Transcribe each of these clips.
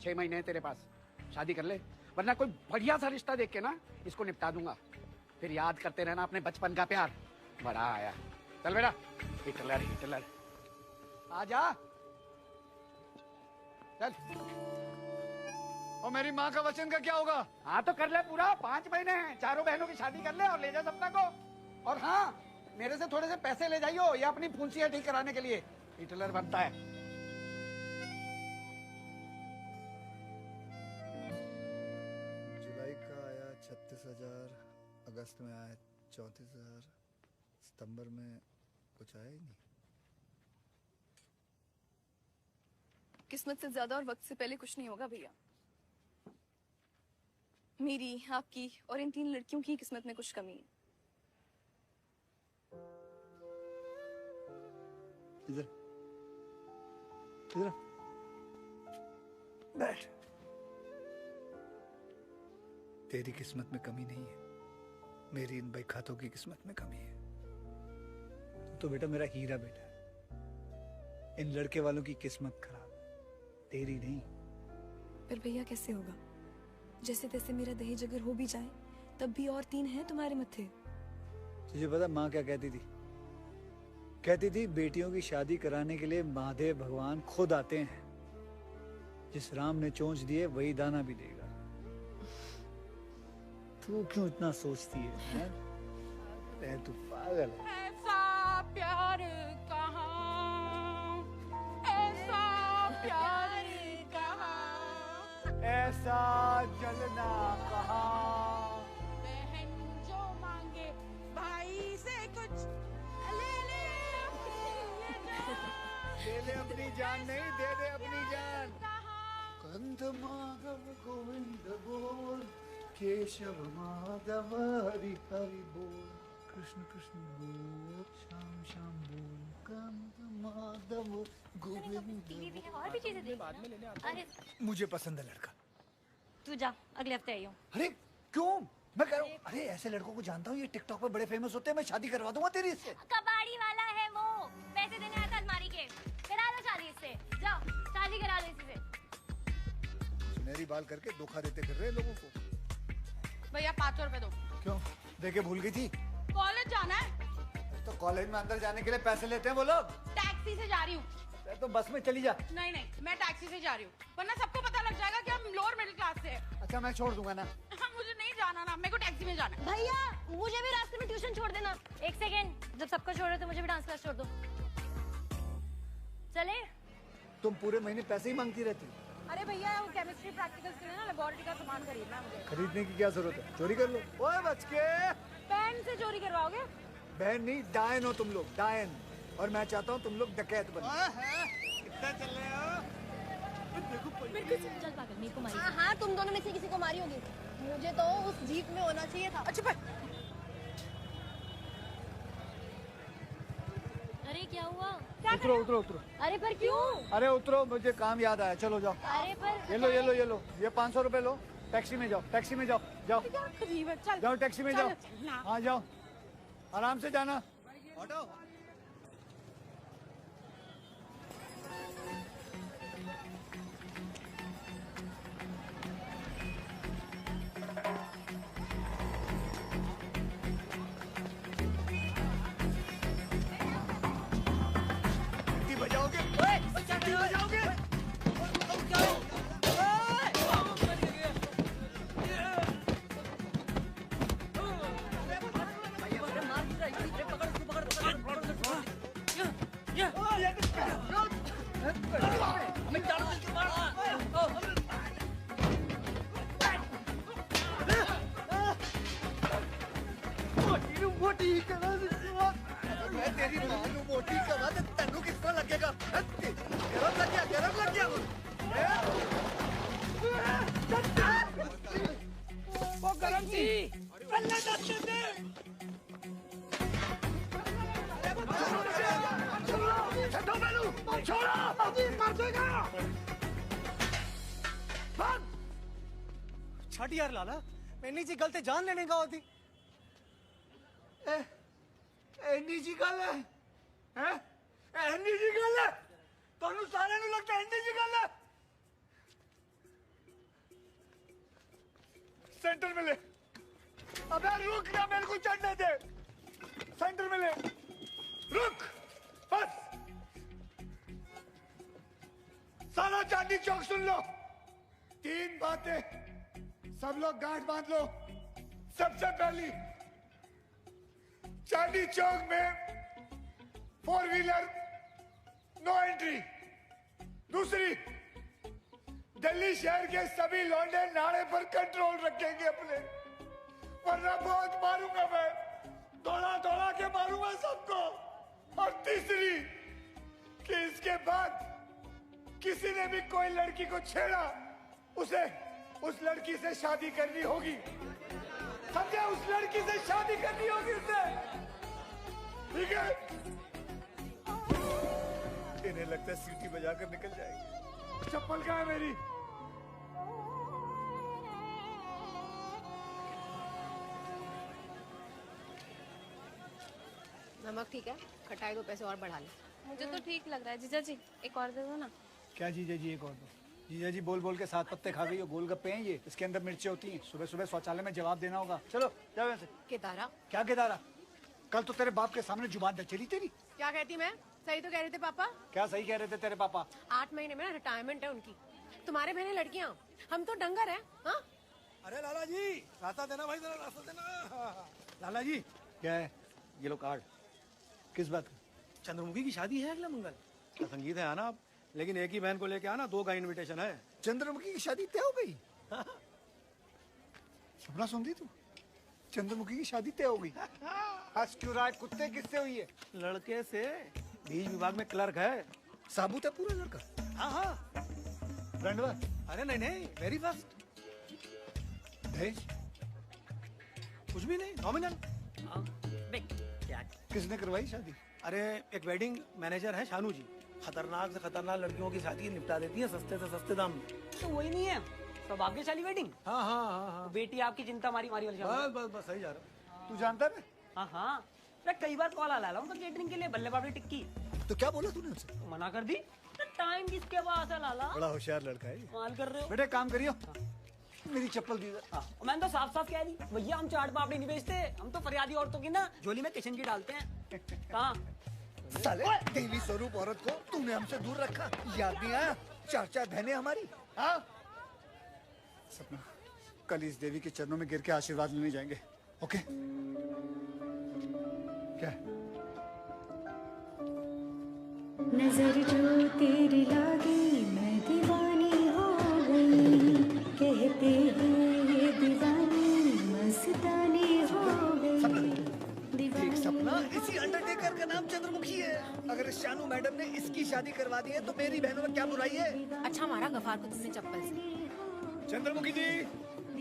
6 महीने हैं तेरे पास, शादी कर ले, वरना कोई बढ़िया सा रिश्ता देख के ना इसको निपटा दूंगा। फिर याद करते रहना अपने बचपन का प्यार। बड़ा आया, चल बेटा। हिटलर हिटलर, आजा चल। और मेरी माँ का वचन का क्या होगा? हाँ तो कर ले पूरा, 5 महीने हैं, चारों बहनों की शादी कर ले और ले जा सपना को। और हाँ, मेरे से थोड़े से पैसे ले जाइयो, ये अपनी फुंसियाँ ठीक कराने के लिए। हिटलर बनता है। जुलाई का आया 36,000, अगस्त में आया 34,000, सितंबर में कुछ आया ही नहीं। किस्मत से ज्यादा और वक्त से पहले कुछ नहीं होगा भैया। मेरी, आपकी और इन 3 लड़कियों की किस्मत में कुछ कमी है। इधर इधर बैठ। तेरी किस्मत में कमी नहीं है, मेरी इन भाई खातों की किस्मत में कमी है। तो बेटा मेरा हीरा बेटा है, इन लड़के वालों की किस्मत खराब, तेरी नहीं। पर भैया कैसे होगा? जैसे तैसे मेरा दहेज अगर हो भी जाए तब भी और 3 हैं तुम्हारे मत्थे। तुझे पता माँ क्या कहती थी? कहती थी बेटियों की शादी कराने के लिए महादेव भगवान खुद आते हैं। जिस राम ने चोंच दिए वही दाना भी देगा। तू क्यों इतना सोचती है? तू पागल है। ऐसा प्यार कहाँ, ऐसा प्यार कहाँ, ऐसा जलना कहाँ। बहन जो मांगे भाई से कुछ ले ले दे दे अपनी जान, नहीं दे दे अपनी जान। कंद माधव गोविंद बोल, केशव माधव हरि हरि बोल, कृष्ण कृष्ण बोल, श्याम श्याम बोल, कंद माधव गोविंद। और भी चीजें देखी ना? अरे मुझे पसंद है लड़का। तू जा, अगले हफ्ते आई हूँ। अरे क्यों? मैं कह रहा हूँ, अरे ऐसे लड़कों को जानता हूँ, ये टिकटॉक पर बड़े फेमस होते हैं, मैं शादी करवा दूंगा तेरी इससे। कबाड़ी वाला है वो, पैसे देने आता अलमारी के। करा लो शादी इससे, जाओ शादी करा लो इसी से। सुनहरी बाल करके धोखा देते फिर रहे लोगों को। भैया 500 रुपए दो। क्यों? देके भूल गई थी? कॉलेज जाना है। तो कॉलेज में अंदर जाने के लिए पैसे लेते हैं वो लोग। टैक्सी से जा रही हूँ। तो बस में चली जा। नहीं नहीं, मैं टैक्सी से जा रही हूँ, वरना सबको पता लग जाएगा कि हम लोअर मिडिल क्लास से हैं। अच्छा मैं छोड़ दूंगा ना। मुझे नहीं जाना ना, मेरे को टैक्सी में जाना है। भैया मुझे भी रास्ते में ट्यूशन छोड़ देना। एक सेकेंड, जब सबको छोड़ रहे तो मुझे भी डांस क्लास छोड़ दो। चले? तुम पूरे महीने पैसे ही मांगती रहती। अरे भैया वो केमिस्ट्री प्रैक्टिकल्स के लिए ना लेबोरेटरी का सामान खरीदना है मुझे। खरीदने की क्या जरूरत है? चोरी कर लो। ओए बच के। बहन से चोरी करवाओगे? बहन नहीं, डायन हो तुम लोग, डायन। और मैं चाहता हूँ तुम लोग डकैत बनो। कितना चल रहे हो? चल पागल, मेरे को मारी। हाँ हाँ, तुम दोनों में से किसी को मारी होगी। मुझे तो उस जीप में होना चाहिए था। अच्छा अरे क्या हुआ? उतरो उतरो उतरो। अरे पर क्यों? अरे उतरो, मुझे काम याद आया। चलो जाओ। अरे पर ये लो ये लो ये लो, ये 500 रुपए लो। टैक्सी में जाओ, टैक्सी में जाओ, जाओ चल जाओ टैक्सी में जाओ। हाँ जाओ, आराम से जाना। ऑटो। बजाओगे? बजाओगे? मैं तेरी मां नू मोटी करा ते तेनू किस तरह लगेगा? गरम लग गया, गरम लग गया। वो गरम थी। अल्लाह दस्ते दे। छोड़ो मैनू, छोड़ो। अभी मार देगा। भाग। छट यार लाला, मैंने जी गलती जान लेने का होती। एनी जी गल है, हैं? एनी जी गल है। ਤੁਹਾਨੂੰ ਸਾਰਿਆਂ ਨੂੰ ਲੱਗਦਾ ਐਨੀ ਜੀ ਗੱਲ ਹੈ? सेंटर में ले। अबे रुक ना, मेरे को चढ़ने दे। सेंटर में ले, रुक बस। सारा चांदनी चौक सुन लो, 3 बातें, सब लोग गांठ बांध लो। सबसे पहली, चांदनी चौक में 4 व्हीलर नो एंट्री। दूसरी, दिल्ली शहर के सभी लौंडे नाड़े पर कंट्रोल रखेंगे अपने, वरना बहुत मारूंगा मैं, दौड़ा दौड़ा के मारूंगा सबको। और तीसरी, कि इसके बाद किसी ने भी कोई लड़की को छेड़ा, उसे उस लड़की से शादी करनी होगी, समझे? उस लड़की से शादी करनी होगी उसे, ठीक है? इन्हें लगता है सीटी बजाकर निकल जाएगी। चप्पल कहाँ है मेरी? नमक ठीक है, खटाई 2 पैसे और बढ़ा ले। मुझे तो ठीक लग रहा है जीजा जी, एक और दे दो ना। क्या जीजा जी एक और दो? जीजा जी बोल बोल के 7 पत्ते खा गई हो। गोलगप्पे हैं ये, इसके अंदर मिर्चें होती हैं। सुबह सुबह शौचालय में जवाब देना होगा। चलो जाओ यहाँ से। केदारा, क्या केदारा? कल तो तेरे बाप के सामने जुबान न चली तेरी। क्या कहती मैं? सही तो कह रहे थे पापा। क्या सही कह रहे थे तेरे पापा? 8 महीने में रिटायरमेंट है उनकी। तुम्हारे बहने लड़कियां, हम तो डंगर हैं। हाँ? अरे लाला जी, रास्ता देना भाई, जरा रास्ता देना। लाला जी, क्या है? ये लो कार्ड। किस बात का? चंद्रमुखी की शादी है अगला मंगल। तो संगीत है आना आप, लेकिन एक ही बहन को लेके आना, 2 का इनविटेशन है। चंद्रमुखी की शादी तय हो गई? सपना सुन दी तू? चंद्रमुखी की शादी तय हो गई? आज क्यों रहा है? कुत्ते किससे हुई है? लड़के से, बीज विभाग में क्लर्क है। साबुत है पूरा लड़का? हाँ हाँ। ब्रांडवा? अरे नहीं नहीं, वेरी फर्स्ट। दहेज? कुछ भी नहीं, नॉमिनल। किसने करवाई शादी? अरे एक वेडिंग मैनेजर है शानू जी, खतरनाक से खतरनाक लड़कियों की शादी निपटा देती है सस्ते से सस्ते दाम में। तो वही नहीं है सौभाग्यशाली वेडिंग? हाँ हाँ हाँ हाँ। बेटी आपकी चिंता मारी मारी वाली शादी। बस बस बस, सही जा रहा। तू जानता है? हाँ हाँ, मैं कई बार कॉल आला हूँ केटरिंग के लिए, बल्ले बाबरी टिक्की। तो क्या बोला तूने उनसे? मना कर दी। टाइम किसके पास है लाला? बड़ा होशियार लड़का है। कमाल कर रहे हो। बेटे काम करियो, मेरी चप्पल दी। मैंने तो साफ साफ कह दी, भैया हम चाट पापड़ी नहीं बेचते, हम तो फरियादी औरतों की ना झोली में किचन की डालते हैं। कहाँ? साले देवी स्वरूप औरत को तूने हमसे दूर रखा, याद नहीं आया? 4 बहनें हमारी। हाँ सपना, कल इस देवी के चरणों में गिर के आशीर्वाद लेने जाएंगे, ओके? क्या? नजर जो तेरी लागी मैं दीवानी हो गई, कहते हैं ये दीवानी मस्तानी हो गई। देख सपना, इसी अंडरटेकर का नाम चंद्रमुखी है। अगर शानू मैडम ने इसकी शादी करवा दी है तो मेरी बहनों में क्या बुराई है? अच्छा मारा गफार को तुमने चप्पल से। चंद्रमुखी जी,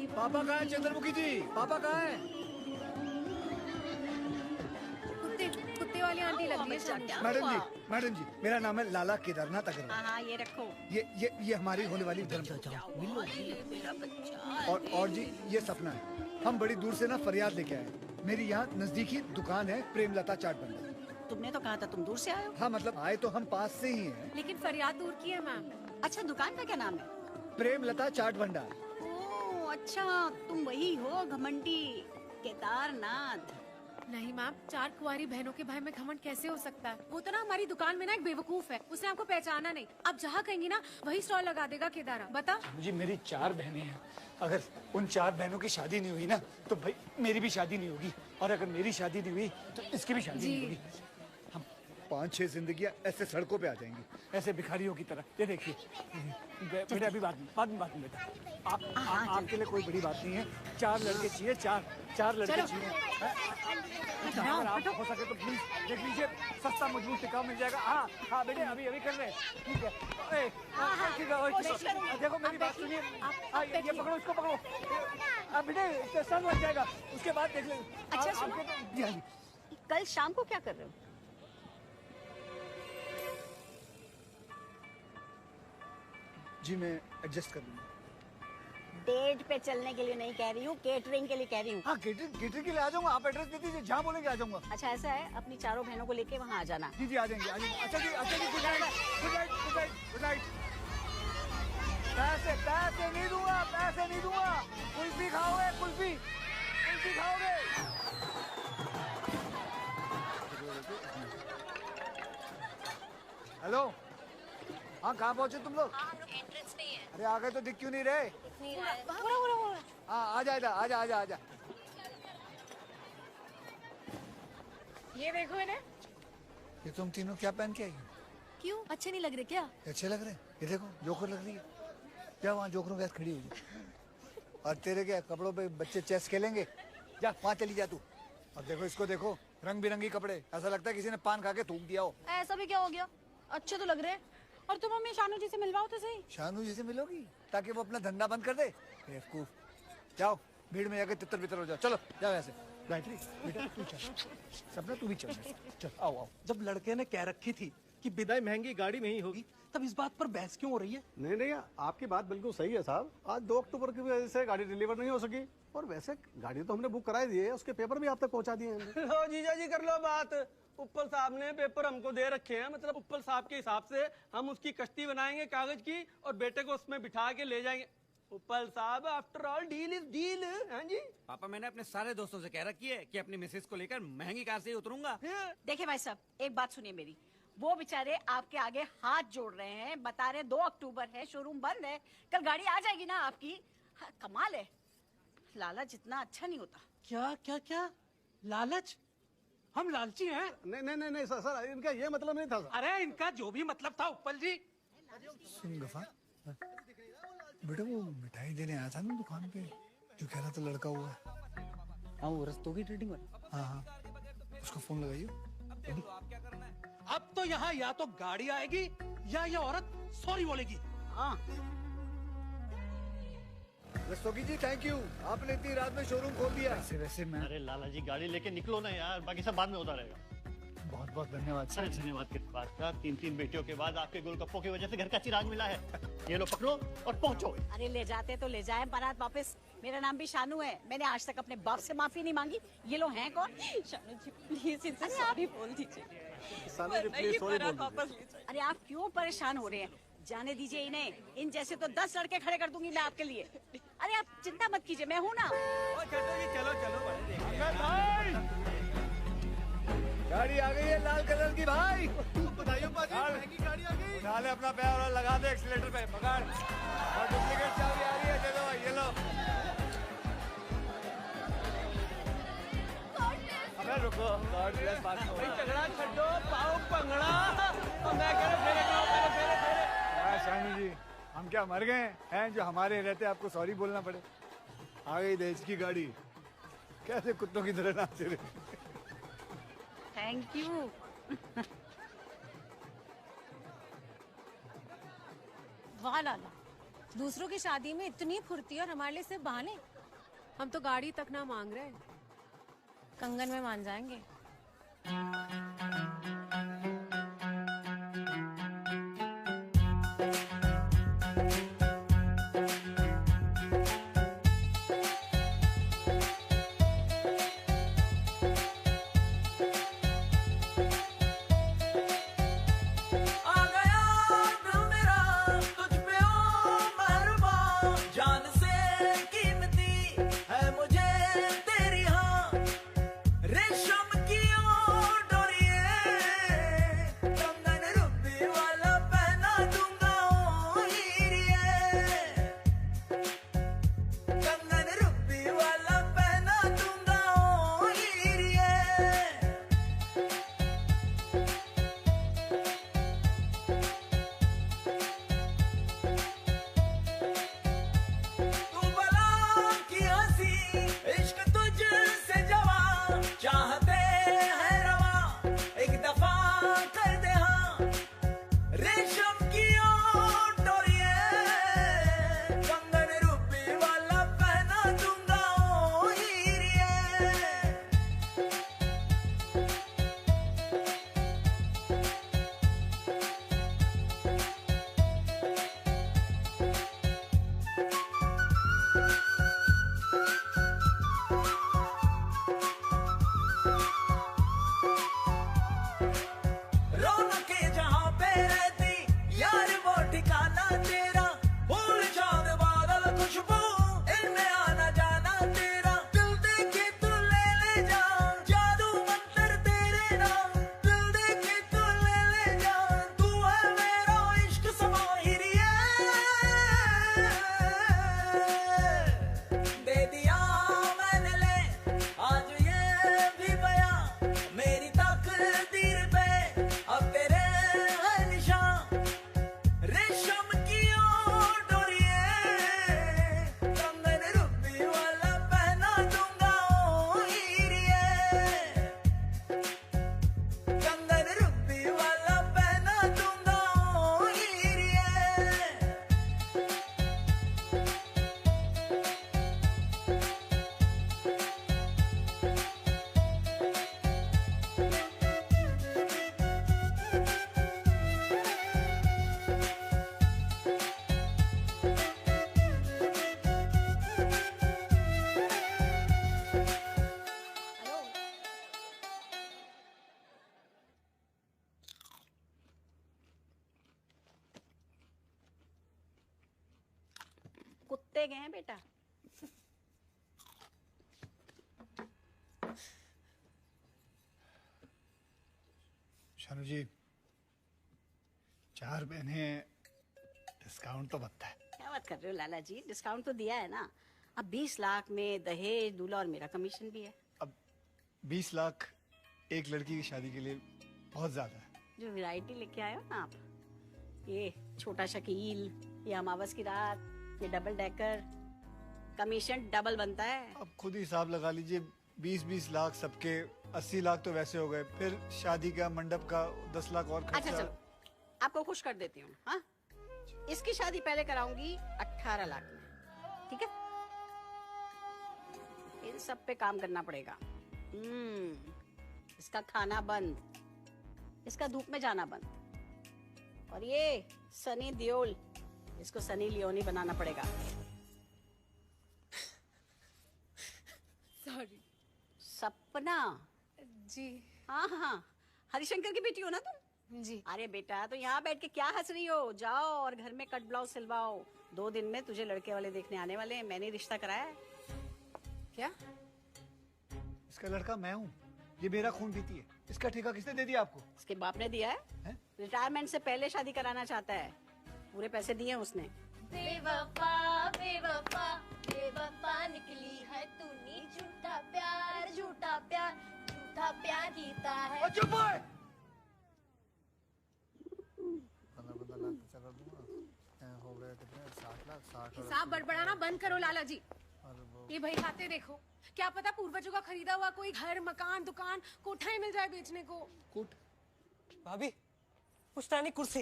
पापा कहाँ है? चंद्रमुखी जी, पापा कहाँ है? कुत्ते वाली आंटी लग रही है। मैडम जी, मेरा नाम है लाला केदारनाथ अग्रवाल। हाँ ये रखो। ये हमारी होने वाली धर्मपत्नी। और जी ये सपना है। हम बड़ी दूर से ना फरियाद लेके आए। मेरी यहाँ नजदीकी दुकान है प्रेमलता चाट भंडार। तुमने तो कहा था तुम दूर से आए हो। हाँ मतलब आए तो हम पास से ही हैं। लेकिन फरियाद दूर की है मैम। अच्छा दुकान का क्या नाम है? प्रेमलता चाट भंडार। ओह अच्छा, तुम वही हो घमंडी केदारनाथ। नहीं मैम, 4 कुंवारी बहनों के भाई में घमंड कैसे हो सकता है? वो तो ना हमारी दुकान में ना एक बेवकूफ है, उसने आपको पहचाना नहीं। अब जहाँ कहेंगी ना वही स्टॉल लगा देगा केदारा। बता जी मेरी 4 बहनें हैं, अगर उन 4 बहनों की शादी नहीं हुई ना तो भाई मेरी भी शादी नहीं होगी, और अगर मेरी शादी नहीं हुई तो इसकी भी शादी नहीं होगी। हम 5-6 जिंदगियां ऐसे सड़कों पे आ जाएंगी, ऐसे भिखारियों की तरह। ये देखिए बेटा, अभी बाद में बेटा, आपके लिए कोई बड़ी बात नहीं है। 4 लड़के चाहिए, 4 लड़के चाहिए। अगर आप हो सके तो प्लीज देख लीजिए, सस्ता मजबूत टिकाऊ मिल जाएगा। हाँ बेटे, अभी कर रहे हैं, ठीक है? देखो मेरी बात सुनिए, ये पकड़ो, इसको पकड़ो। अब बेटे संग लग जाएगा, उसके बाद देख लेंगे। अच्छा सुनो, जी हाँ जी। कल शाम को क्या कर रहे हो? जी मैं एडजस्ट कर लूंगा। डेट पे चलने के लिए नहीं कह रही हूँ, केटरिंग के लिए कह रही हूँ। हाँ केटरिंग के लिए आ जाऊंगा, आप एड्रेस दे दीजिए, जहाँ बोलेंगे आ जाऊंगा। अच्छा ऐसा है, अपनी 4 बहनों को लेके वहाँ आ जाना। जी आ जाएंगे। अच्छा जी गुड नाइट। पैसे नहीं दूंगा, कोई कुल्फी खाओगे? कुल्फी कुल्फी खाओगे? हेलो, हाँ कहाँ पहुँचे तुम लोग? एंट्रेंस पे ही है। अरे आ गए तो दिख क्यों नहीं रहे? नहीं रहा है। हाँ आजा आजा आजा आजा आजा। ये देखो इन्हें। ये तुम तीनों क्या पहन के आई हो? क्यों अच्छे नहीं लग रहे क्या? अच्छे लग रहे हैं। ये देखो जोकर लग रही है। जा वहाँ जोकरों के साथ खड़ी हुई। और तेरे क्या कपड़ों पे बच्चे चेस खेलेंगे? जा वहाँ चली जा तू। और देखो इसको देखो, रंग बिरंगी कपड़े, ऐसा लगता है किसी ने पान खा के थूक दिया हो। ऐसा भी क्या हो गया? अच्छे तो लग रहे हैं। और तुम हमें शानू जी से मिलवाओ तो सही। शानू जी से मिलोगी ताकि वो अपना धंधा बंद कर दे? बेवकूफ। जाओ भीड़ में जाके तितर बितर हो जाओ। चलो जाओ ऐसे। गायत्री बेटा तू चल, सपना तू भी चल। चल आओ आओ। जब लड़के ने कह रखी थी कि विदाई महंगी गाड़ी में ही होगी, तब इस बात पर बहस क्यों हो रही है? नहीं नहीं, आपकी बात बिल्कुल सही है साहब। आज 2 अक्टूबर की वजह से गाड़ी डिलीवर नहीं हो सकी, और वैसे गाड़ी तो हमने बुक कराई दी है, उसके पेपर भी आप तक पहुंचा दिए हैं। लो जीजा जी कर लो बात। उप्पल साहब ने पेपर हमको दे रखे हैं, मतलब उप्पल साहब के हिसाब से हम उसकी कश्ती बनाएंगे कागज की और बेटे को उसमें बिठा के ले जाएंगे। उप्पल साहब after all deal is deal. हाँ जी पापा, मैंने अपने सारे दोस्तों से कह रखी है कि अपनी मिसेज को लेकर महंगी कार से ही उतरूंगा। देखिए भाई साहब, एक बात सुनिए मेरी। वो बेचारे आपके आगे हाथ जोड़ रहे हैं, बता रहे 2 अक्टूबर है, शोरूम बंद है, कल गाड़ी आ जाएगी ना आपकी। हाँ, कमाल है, लाला जितना अच्छा नहीं होता। क्या क्या क्या लालच? हम लालची हैं? नहीं नहीं नहीं, नहीं सर, इनका ये मतलब नहीं था सर। अरे इनका जो भी मतलब था उप्पल जी। सुन गफा, बेटा वो मिठाई देने आया था ना दुकान पे, जो कह रहा था लड़का हुआ है। हाँ वो रस्तों की ट्रेडिंग वाला। हाँ हाँ, उसको फोन लगाइए। अब तो यहाँ या तो गाड़ी आएगी या ये औरत सॉरी बोलेगी। हाँ रस्तोगी जी थैंक यू, आपने इतनी रात में शोरूम खोल दिया। वैसे मैं अरे लाला जी गाड़ी लेके निकलो ना यार, बाकी सब बाद में होता रहेगा। बहुत बहुत धन्यवाद सर। अरे धन्यवाद किस बात का? 3 बेटियों के बाद आपके गोलगप्पों की वजह से घर का चिराग मिला है। ये लो पकड़ो और पहुंचो। अरे ले जाते तो ले जाए बारात वापस। मेरा नाम भी शानू है, मैंने आज तक अपने बाप से माफी नहीं मांगी। ये लोग हैं कौन? शानू जी प्लीज इनसे सॉरी बोल दीजिए। अरे आप क्यों परेशान हो रहे हैं? जाने दीजिए इन्हें, इन जैसे तो 10 लड़के खड़े कर दूंगी मैं आपके लिए। अरे आप चिंता मत कीजिए, मैं हूँ ना। चलो चलो भाई गाड़ी आ गई है लाल कलर की भाई। बताइए बाजी, महंगी गाड़ी आ गई। उठा ले अपना पैर और लगा दे एक्सीलेटर पे, पकड़। और डुप्लीकेट चाबी आ रही है, चलो भाई ये लो। अबे रुको, झगड़ा छड्डो, पाओ पंगड़ा। और मैं कह रहा फेरे। शानू जी हम क्या मर गए हैं जो हमारे रहते आपको सॉरी बोलना पड़े? आ गई देश की गाड़ी, कैसे कुत्तों की तरह नाच रहे। Thank you. वाह लाला, दूसरों की शादी में इतनी फुर्ती और हमारे लिए सिर्फ बहाने। हम तो गाड़ी तक ना मांग रहे, कंगन में मान जाएंगे। रेशम की ओ डोरी करते गए हैं बेटा। शानू जी, 4 बहनें, डिस्काउंट तो बनता है। क्या बात कर रहे हो लाला जी, डिस्काउंट तो दिया है ना। अब 20 लाख में दहेज, दूल्हा और मेरा कमीशन भी है। अब 20 लाख एक लड़की की शादी के लिए बहुत ज्यादा है। जो वैरायटी लेके आए हो ना आप, ये छोटा शकील, ये अमावस की रात, ये डबल डेकर, कमीशन डबल बनता है। अब खुद ही हिसाब लगा लीजिए, 20-20 लाख सबके, 80 लाख तो वैसे हो गए, फिर शादी का, मंडप का 10 लाख और खर्चा। अच्छा चलो, आपको खुश कर देती हूँ। हाँ, इसकी शादी पहले कराऊंगी 18 लाख में, ठीक है? इन सब पे काम करना पड़ेगा। इसका खाना बंद, इसका धूप में जाना बंद, और ये सनी देओल, इसको सनी लियोनी बनाना पड़ेगा। सॉरी। सपना जी। हाँ हाँ, हरिशंकर की बेटी हो ना तुम? जी। अरे बेटा, तो यहाँ बैठ के क्या हंस रही हो? जाओ और घर में कट ब्लाउज सिलवाओ। 2 दिन में तुझे लड़के वाले देखने आने वाले हैं। मैंने रिश्ता कराया है। क्या? इसका लड़का मैं हूँ, ये मेरा खून पीती है। इसका ठेका किसने दे दिया आपको? इसके बाप ने दिया है। रिटायरमेंट से पहले शादी कराना चाहता है, पूरे पैसे दिए हैं उसने। बेवफा बेवफा बेवफा निकली है तूने, झूठा प्यार झूठा प्यार झूठा प्यार जीता है। चुप हो! हो गए कितने? 60 लाख, 60। हिसाब बड़बड़ाना बंद करो लाला जी। ये भाई खाते देखो, क्या पता पूर्वजों का खरीदा हुआ कोई घर, मकान, दुकान, कोठा ही मिल जाए बेचने को। कुट भाभी, पुश्तैनी कुर्सी,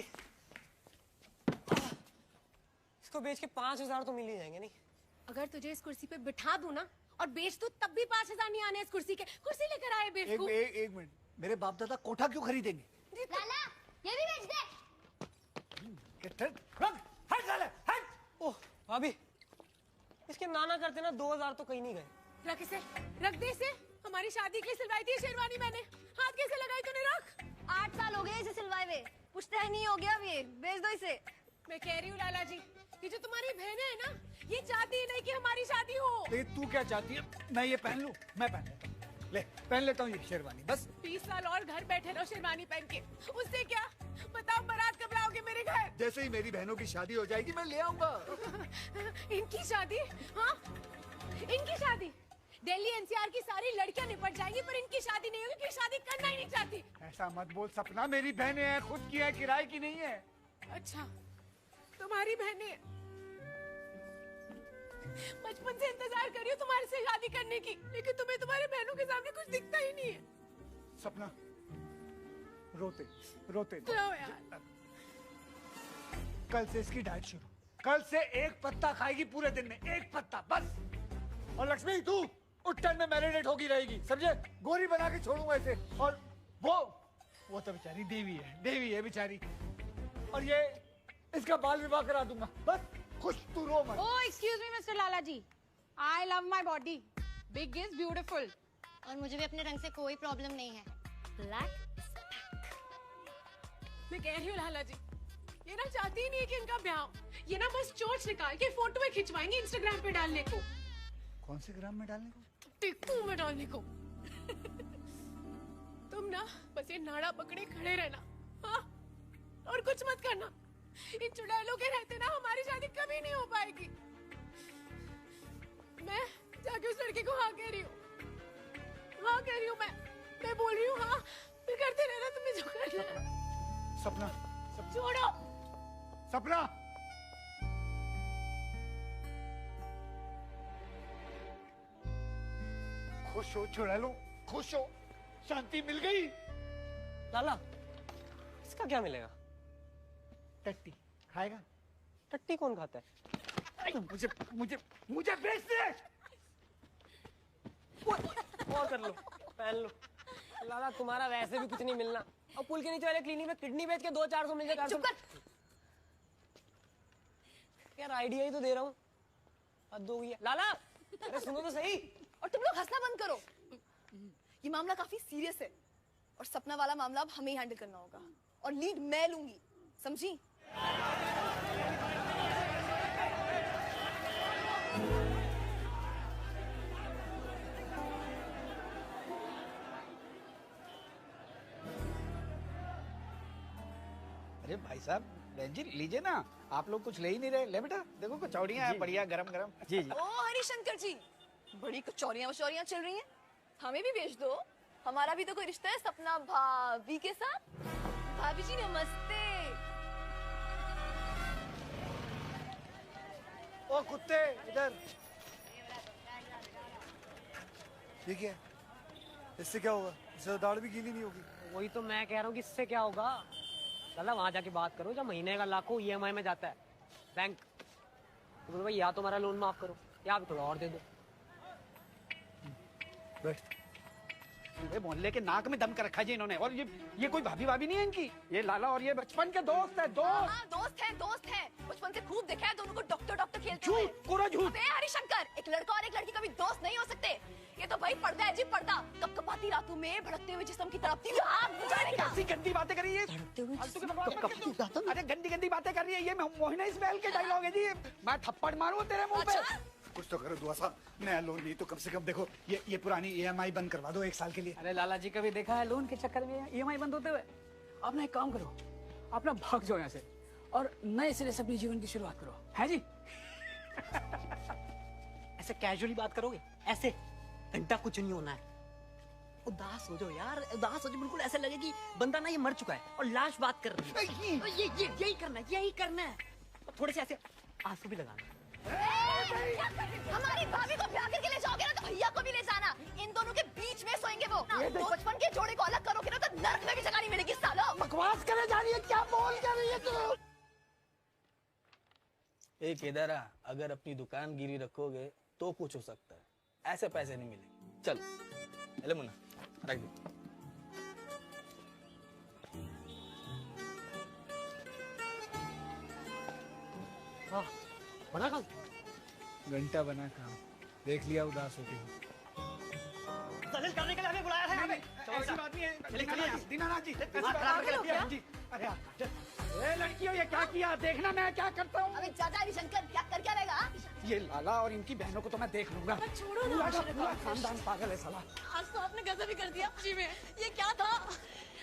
इसको बेच के 5,000 तो मिल ही जाएंगे। नहीं, अगर तुझे इस कुर्सी पे बिठा दूं ना और बेच दूं, तब भी 5,000 नहीं आने इस कुर्सी के। कुर्सी लेकर आए बेवकूफ। एक मिनट, मेरे बाप दादा कोठा क्यों खरीदेंगे? लाला, ये भी बेच दे। ओह भाभी, इसके नाना करते ना 2,000 तो कहीं नहीं गए। रख इसे, रख दे इसे। हमारी शादी के लिए सिलवाई थी शेरवानी मैंने, हाथ कैसे लगाई तूने? रख। 8 साल हो गए इसे सिलवाए हुए, पुश्तैनी नहीं हो गया अब ये, बेच दो इसे। मैं कह रही हूँ लाला जी, ये जो तुम्हारी बहनें है ना, ये चाहती नहीं कि हमारी शादी हो। लेकिन तू क्या चाहती है? मैं ये पहन लूं? मैं पहन लेता हूँ। ले, पहन लेता हूँ ये शेरवानी, बस। 20 साल और घर बैठे रहो शेरवानी पहन के, उससे क्या? बताओ बारात कब लाओगे मेरे घर? जैसे ही मेरी बहनों की शादी हो जाएगी मैं ले आऊंगा। इनकी शादी? हाँ, इनकी शादी। दिल्ली एनसीआर की सारी लड़कियां निपट जाएंगी, पर इनकी शादी नहीं होगी, क्योंकि शादी करना ही नहीं चाहती। ऐसा मत बोल सपना, मेरी बहनें हैं, खुद की है, किराए की नहीं है। अच्छा, तुम्हारी बहनें? बचपन से इंतजार कर रही हूँ तुम्हारे से शादी करने की, लेकिन तुम्हें तुम्हारे बहनों के सामने कुछ दिखता ही नहीं है। सपना, रोते रोते जाओ यार। कल से इसकी डाइट शुरू। कल से एक पत्ता खाएगी पूरे दिन में, एक पत्ता बस। और लक्ष्मी, तू उट्टन में मैरिनेट होगी रहेगी, समझे? गोरी बना के छोड़ूंगा इसे। और वो तो बेचारी देवी है बेचारी। और ये इसका बाल विवाह करा दूंगा, बस। खुश तू रो मत। Oh, excuse me, Mr. Lala ji. I love my body. Big is beautiful. और मुझे भी अपने रंग से कोई प्रॉब्लम नहीं है। ब्लैक। मैं कह रही हूँ लाला जी, ये ना चाहती ही नहीं है कि इनका ब्याह हो। ये ना बस चोंच निकाल के फोटो में खिंचवाएंगे इंस्टाग्राम पे डालने को। कौन से ग्राम में डालने को? टिक्कू में डालने को। तुम ना बस ये नाड़ा पकड़े खड़े रहना, हाँ? और कुछ मत करना। इन चुड़ैलों के रहते ना हमारी शादी कभी नहीं हो पाएगी। मैं जाके उस लड़के को हाँ कह रही हूँ, मैं बोल रही हूँ हाँ, फिर करते रहना तुम्हें जो करना है। सपना, छोड़ो। सपना, खुश हो चुड़ैलो, खुश हो, शांति मिल गई। लाला, इसका क्या मिलेगा? टट्टी खाएगा? टट्टी कौन खाता है? मुझे मुझे मुझे बेच दे। और कर लो, पहन लो। लाला, तुम्हारा वैसे भी कुछ नहीं मिलना। और पुल के नीचे वाले क्लिनिक में किडनी बेच के 200-400 मिल जाएगा। चुप कर। यार आइडिया ही तो दे रहा हूँ, हद हो गई है। लाला, अरे सुनो तो सही। और तुम लोग हंसना बंद करो। ये मामला काफी सीरियस है और सपना वाला मामला अब हमें ही हैंडल करना होगा, और लीड मैं लूंगी, समझी? अरे भाई साहब, बहन जी लीजिए ना, आप लोग कुछ ले ही नहीं रहे। ले बेटा, देखो कचौड़ियाँ हैं बढ़िया गरम गरम। जी जी। ओ हरिशंकर जी, बड़ी कचौरियां वचौरियां चल रही हैं, हमें भी भेज दो। हमारा भी तो कोई रिश्ता है सपना भाभी के साथ। भाभी जी नमस्ते। ओ कुत्ते इधर। ये क्या है? इससे क्या होगा? इससे तो दाढ़ भी गीली नहीं होगी। वही तो मैं कह रहा हूँ कि इससे क्या होगा। चला वहां जाके बात करो, जब महीने का लाखों EMI में जाता है बैंक, तो बोलो भाई या तो हमारा लोन माफ करो या आप थोड़ा और दे दो। बैठ। ये मोहल्ले के नाक में दम कर रखा है जी इन्होंने। और ये कोई भाभी भाभी नहीं है इनकी, ये लाला और ये बचपन के दोस्त है। दोस्त है। बचपन से खूब देखा है दोनों को डॉक्टर खेलते हुए। पूरा झूठ। अबे हरिशंकर, एक लड़का और एक लड़की कभी दोस्त नहीं हो सकते। ये तो भाई पर्दा है जी, पर्दा। कपकपाती रातों में भड़कते हुए जिस्म की तरफ आग बुझाने का। कैसी गंदी बातें कर रही है। अरे गंदी बातें कर रही है ये। मोहिना इस्माइल के डायलॉग है जी। मैं थप्पड़ मारूं तेरे मुंह पे। कुछ तो करो दुआ साहब, नया लोन नहीं तो कम से कम देखो ये पुरानी EMI बंद करवा दो 1 साल के लिए। अरे लाला जी कभी देखा है लोन के चक्कर में EMI बंद होते हुए? आप ना एक काम करो, आप ना भाग जाओ यहाँ से और नए सिरे से अपने जीवन की शुरुआत करो, है जी? ऐसे कैजुअली बात करोगे, ऐसे घंटा कुछ नहीं होना है। उदास हो जाओ यार, उदास हो जाओ, बिल्कुल ऐसा लगे कि बंदा ना ये मर चुका है और लाश बात कर रही है। यही करना है। और थोड़े से ऐसे आंसू भी लगाना। हमारी भाभी को ब्याह करके ले जाओगे ना तो भैया को भी ले जाना। इन दोनों के बीच में सोएंगे वो। तो बचपन के जोड़े को अलग करोगे ना तो नर्क में भी जगह नहीं मिलेगी सालो। बकवास करे जा रही है, क्या बोल कर रही है तू? एक इधर अगर अपनी दुकान गिरी रखोगे तो कुछ हो सकता है, ऐसे पैसे नहीं मिलेंगे। चल ले मुन्ना, रख दे। बना काम, घंटा बना काम, देख लिया उदास होती हूँ। दलील करने के लिए हमें बुलाया था। ऐसी बात नहीं है दीनानाथ जी। अरे लड़कियों ये क्या किया, देखना मैं क्या करता हूँ। अबे चाचा हरिशंकर क्या रहेगा? ये लाला और इनकी बहनों को तो मैं देख लूंगा। छोड़ो ना, पूरा खानदान पागल है साला। आज तो आपने गजब ही कर दिया जी में। ये क्या था?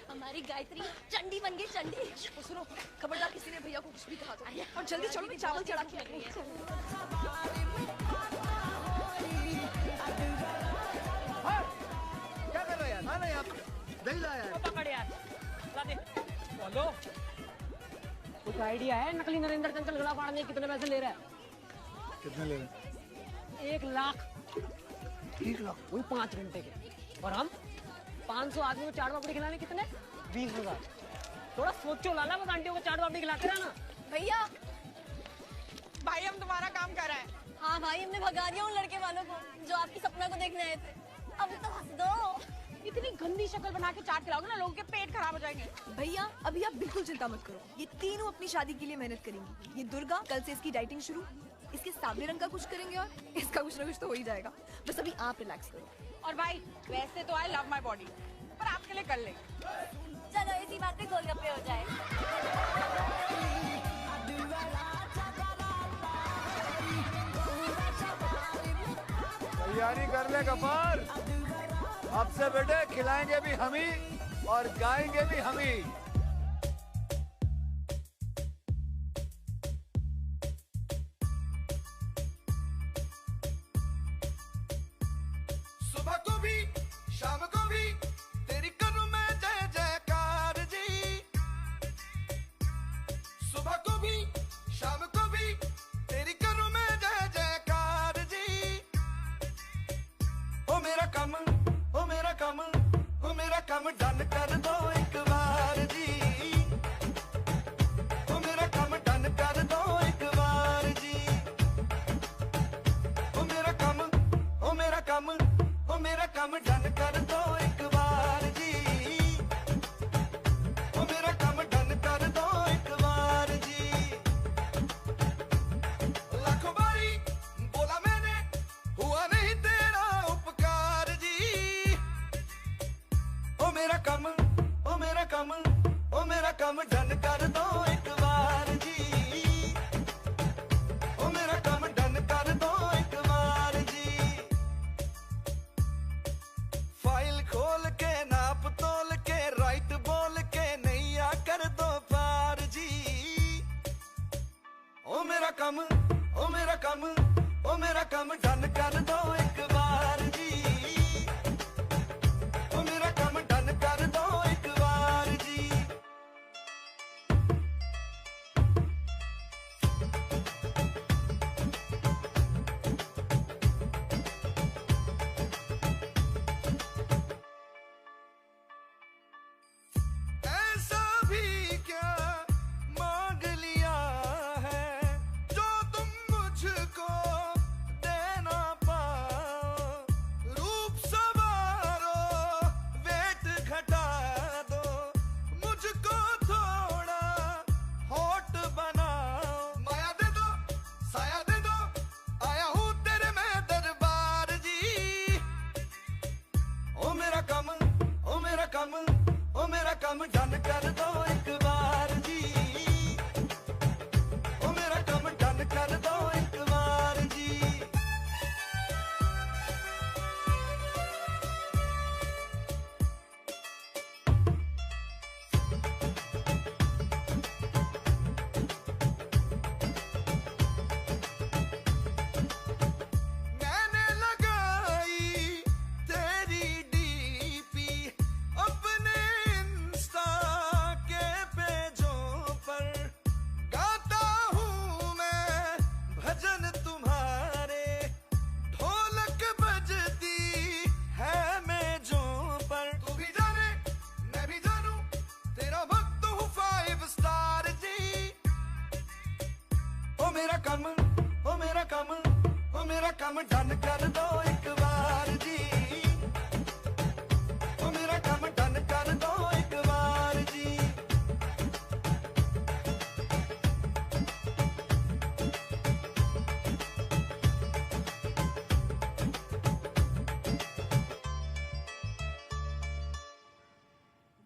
हमारी गायत्री चंडी बन गई, चंडी। सुनो, खबरदार किसी ने भैया को कुछ भी कहा तो। और जल्दी चलो, मैं चावल चढ़ा के लग रही है। क्या कर रहे हैं यार? ना यार, दही लाया है। पकड़ यार, ला दे। बोलो, कुछ आइडिया है नकली नरेंद्र चंचल गला फाड़ने कितने पैसे ले रहा है? कितने ले रहे? 1 लाख। 1 लाख? वही 5 घंटे के। और हम 500 आदमी को चाट पापड़ी खिलाने कितने? 20,000। थोड़ा सोचो लाला, बस आंटियों को चाट पापड़ी खिलाते रहना। भैया भाई हम तुम्हारा काम कर रहे हैं। हाँ भाई, हमने भगा दिया उन लड़के वालों को जो आपकी सपना को देखने आए थे। अब तो हंस दो। इतनी गंदी शक्ल बना के चाट खिलाओगे ना, लोगों के पेट खराब हो जाएंगे। भैया अभी आप बिल्कुल चिंता मत करो, ये तीनों अपनी शादी के लिए मेहनत करेंगी। ये दुर्गा, कल से इसकी डाइटिंग शुरू, इसके सावले रंग का कुछ करेंगे और इसका कुछ ना कुछ तो हो ही जाएगा। बस अभी आप रिलैक्स करो। और भाई वैसे तो आई लव माई बॉडी, पर आपके लिए कर लेंगे। चलो इसी बात पे गोलगप्पे हो जाए। तैयारी कर ले गफार, अब से बेटे खिलाएंगे भी हम ही और गाएंगे भी हम ही। सुबह को भी शाम को भी तेरी करूं मैं जय जयकार जी। सुबह को भी शाम को भी तेरी करूं मैं जय जयकार जी। ओ मेरा काम, ओ मेरा काम, ओ मेरा काम डन कर दो एक बार जी। ओ मेरा काम डन कर दो एक बार जी। ओ मेरा काम, ओ मेरा काम, ओ मेरा काम डन कर दो एक बार। कम ओ मेरा कम ओ मेरा कम डन कर दो एक बार जी ओ मेरा कम डन कर दो एक बार जी ऐसा भी क्या मांग लिया है जो तुम मुझको दे ना पाओ रूप संवारो वेट घटा दो मुझको थोड़ा हॉट बनाओ माया दे दो साया दे दो आया हूँ तेरे मैं दरबार जी ओ मेरा कम ओ मेरा कम ओ मेरा कम डन कर दो एक बार जी ओ मेरा कम डन कर दो एक बार जी मैंने लगाई तेरी डीपी अपने इंस्टा के पेजों पर गाता हूँ मैं भजन तुम्हारे ढोलक बजती है मेजों पर तू भी जाने मैं भी जानूं तेरा भक्त हूँ 5 स्टार जी ओ मेरा कम ओ मेरा कम ओ मेरा कम डन कर दो एक बार जी ओ मेरा कम डन कर दो एक बार जी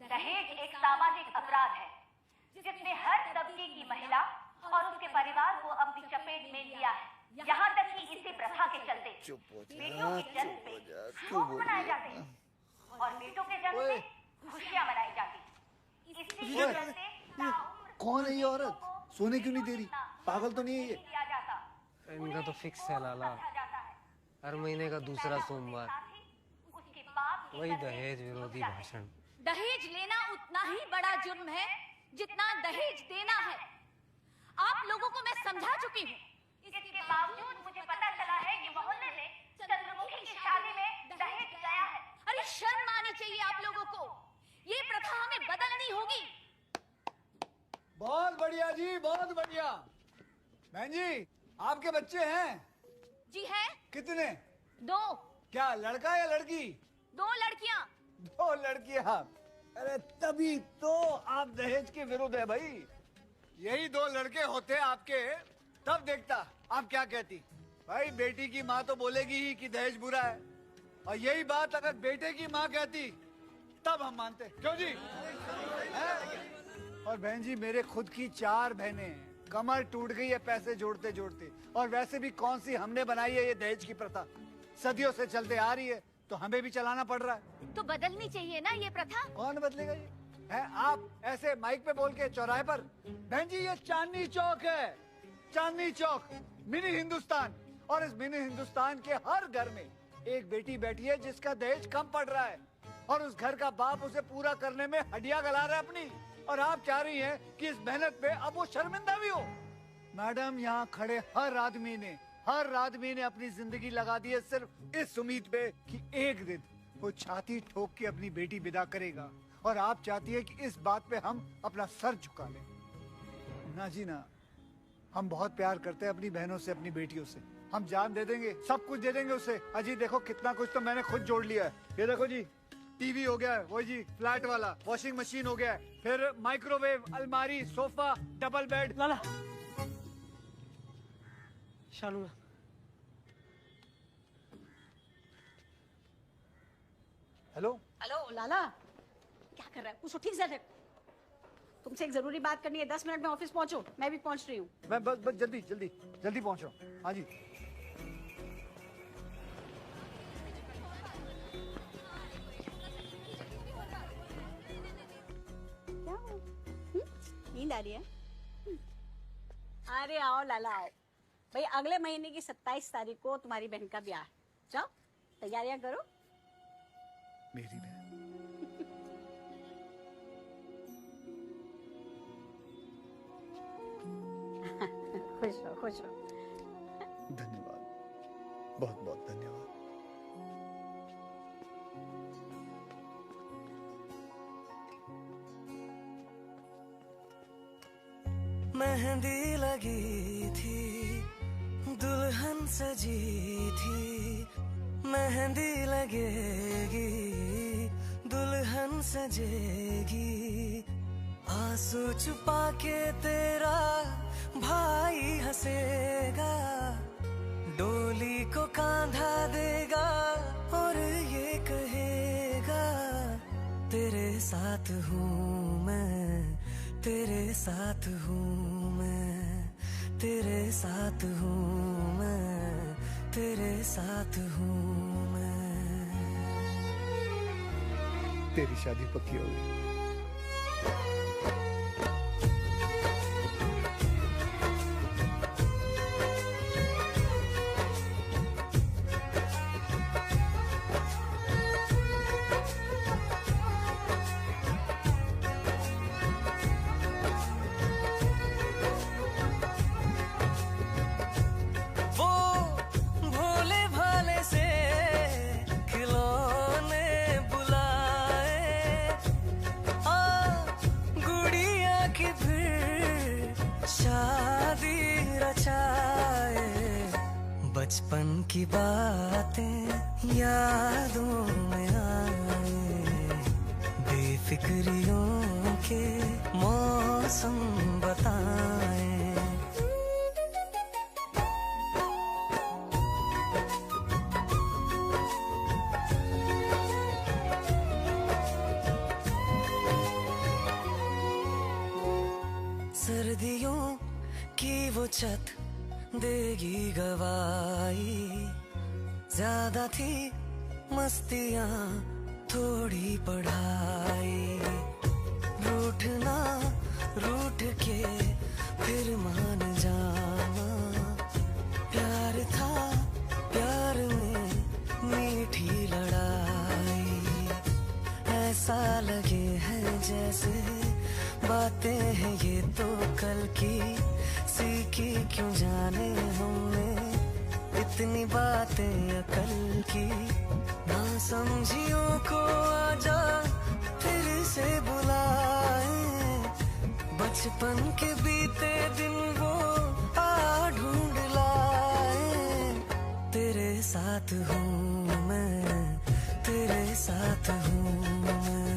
दहेज एक सामाजिक अपराध है जिसने हर तबके की महिला और उसके परिवार को अपनी चपेट में लिया है यहाँ तक कि इसी प्रथा के चलते बेटियों के जन्म पे शोक मनाए जाते हैं और बेटों के जन्म पे खुशियाँ मनाई जाती इसी के चलते कौन है ये औरत सोने क्यों नहीं दे रही पागल तो नहीं है ये किया जाता इनका तो फिक्स है लाला हर महीने का दूसरा सोमवार उसके बाप वही दहेज विरोधी भाषण दहेज लेना उतना ही बड़ा जुर्म है जितना दहेज देना है आप लोगों को मैं समझा चुकी हूँ इसके बावजूद मुझे पता चला है कि मोहल्ले में चंद्रमुखी की शादी में दहेज गया है अरे शर्म आनी चाहिए आप लोगों को ये प्रथा हमें बदलनी होगी बहुत बढ़िया जी बहुत बढ़िया बहन जी आपके बच्चे हैं जी है कितने 2 क्या लड़का या लड़की 2 लड़कियाँ 2 लड़कियां अरे तभी तो आप दहेज के विरुद्ध है भाई यही 2 लड़के होते आपके तब देखता आप क्या कहती भाई बेटी की माँ तो बोलेगी ही कि दहेज बुरा है और यही बात अगर बेटे की माँ कहती तब हम मानते क्यों जी है? और बहन जी मेरे खुद की 4 बहनें हैं कमर टूट गई है पैसे जोड़ते जोड़ते और वैसे भी कौन सी हमने बनाई है ये दहेज की प्रथा सदियों से चलते आ रही है तो हमें भी चलाना पड़ रहा है तो बदलनी चाहिए ना ये प्रथा कौन बदलेगा ये है आप ऐसे माइक पे बोल के चौराहे पर बहन जी ये चांदनी चौक है चांदनी चौक मिनी हिंदुस्तान और इस मिनी हिंदुस्तान के हर घर में एक बेटी बैठी है जिसका दहेज कम पड़ रहा है और उस घर का बाप उसे पूरा करने में हड्डियां गला रहा है अपनी और आप चाह रही हैं कि इस मेहनत पे अब वो शर्मिंदा भी हो मैडम यहाँ खड़े हर आदमी ने अपनी जिंदगी लगा दी है सिर्फ इस उम्मीद पे कि एक दिन वो छाती ठोक के अपनी बेटी विदा करेगा और आप चाहती है कि इस बात पे हम अपना सर झुका लें ना जी ना हम बहुत प्यार करते हैं अपनी बहनों से अपनी बेटियों से हम जान दे देंगे सब कुछ दे देंगे उसे अजी देखो कितना कुछ तो मैंने खुद जोड़ लिया है ये देखो जी टीवी हो गया है वो जी फ्लैट वाला वॉशिंग मशीन हो गया है फिर माइक्रोवेव अलमारी सोफा डबल बेड लाला शानू हेलो हेलो लाला क्या कर रहा है कुछ ठीक से रख। तुमसे एक जरूरी बात करनी है 10 मिनट में ऑफिस पहुंचो मैं भी पहुंच रही हूँ मैं बस जल्दी पहुंच रहा हूँ हाँ जी नींद आ रही है अरे आओ लाला आओ भाई अगले महीने की 27 तारीख को तुम्हारी बहन का ब्याह है। जाओ तैयारियां करो। मेरी बहन? खुश रहो खुश रहो। धन्यवाद, बहुत बहुत धन्यवाद। मेहंदी लगी थी, दुल्हन सजी थी, मेहंदी लगेगी, दुल्हन सजेगी, आंसू छुपा के तेरा भाई हंसेगा, डोली को कांधा देगा और ये कहेगा तेरे साथ हूँ मैं, तेरे साथ हूँ मैं, तेरे साथ हूँ मैं, तेरे साथ हूँ मैं। तेरी शादी पक्की हो गई। बचपन की बातें यादों में आए, बेफिक्रियों के मौसम बताए। सर्दियों की वो छत देगी गवाही, ज्यादा थी मस्तियाँ थोड़ी पढ़ाई, रूठना रूठ के फिर मान जाना, प्यार था प्यार में मीठी लड़ाई, ऐसा लगे हैं जैसे बातें हैं ये तो कल की, सीखी क्यों जाने हमने इतनी बातें अकल की, ना समझियों को आजा फिर से बुलाए, बचपन के बीते दिन वो आ ढूंढ लाए, तेरे साथ हूँ मैं, तेरे साथ हूँ मैं।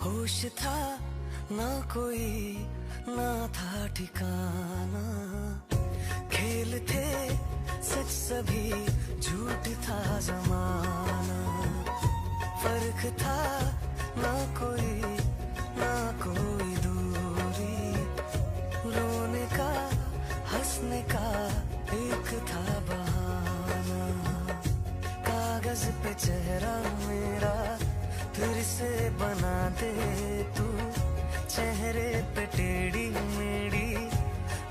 होश था ना कोई ना था ठिकाना, खेल थे सच सभी झूठ था जमाना, फर्क था ना कोई दूरी, रोने का हंसने का एक था बहाना, कागज पे चेहरा मेरा फिर से बना दे तू, चेहरे पे टेढ़ी मेढ़ी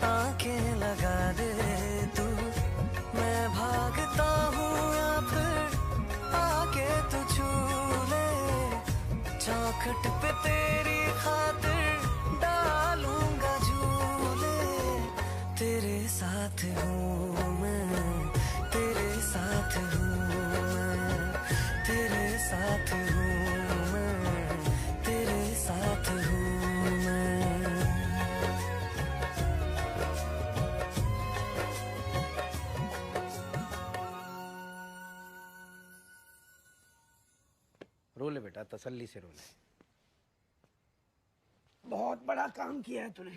आंखें लगा दे तू, मैं भागता हूँ या फिर आके तू छू ले, चौखट पे तेरी खातिर डालूंगा झूले, तेरे साथ हूँ मैं, तेरे साथ हूँ मैं, तेरे साथ हूँ मैं, तेरे साथ हूँ मैं। रो ले बेटा, तसल्ली से रो ले। बहुत बड़ा काम किया है तूने।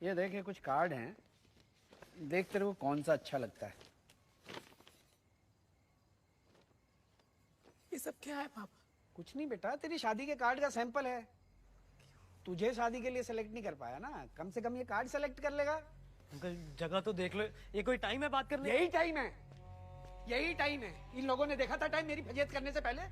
ये देख, ये कुछ कार्ड हैं, देख तेरे को कौन सा अच्छा लगता है। ये सब क्या है पापा? कुछ नहीं बेटा, तेरी शादी के कार्ड का सैंपल है। तुझे शादी के लिए सेलेक्ट नहीं कर पाया ना, कम से कम ये कार्ड सेलेक्ट कर लेगा। अंकल जगह तो देख लो, ये कोई टाइम है बात करने? यही टाइम है, यही टाइम है। इन लोगों ने देखा था टाइम मेरी फजीयत करने से पहले,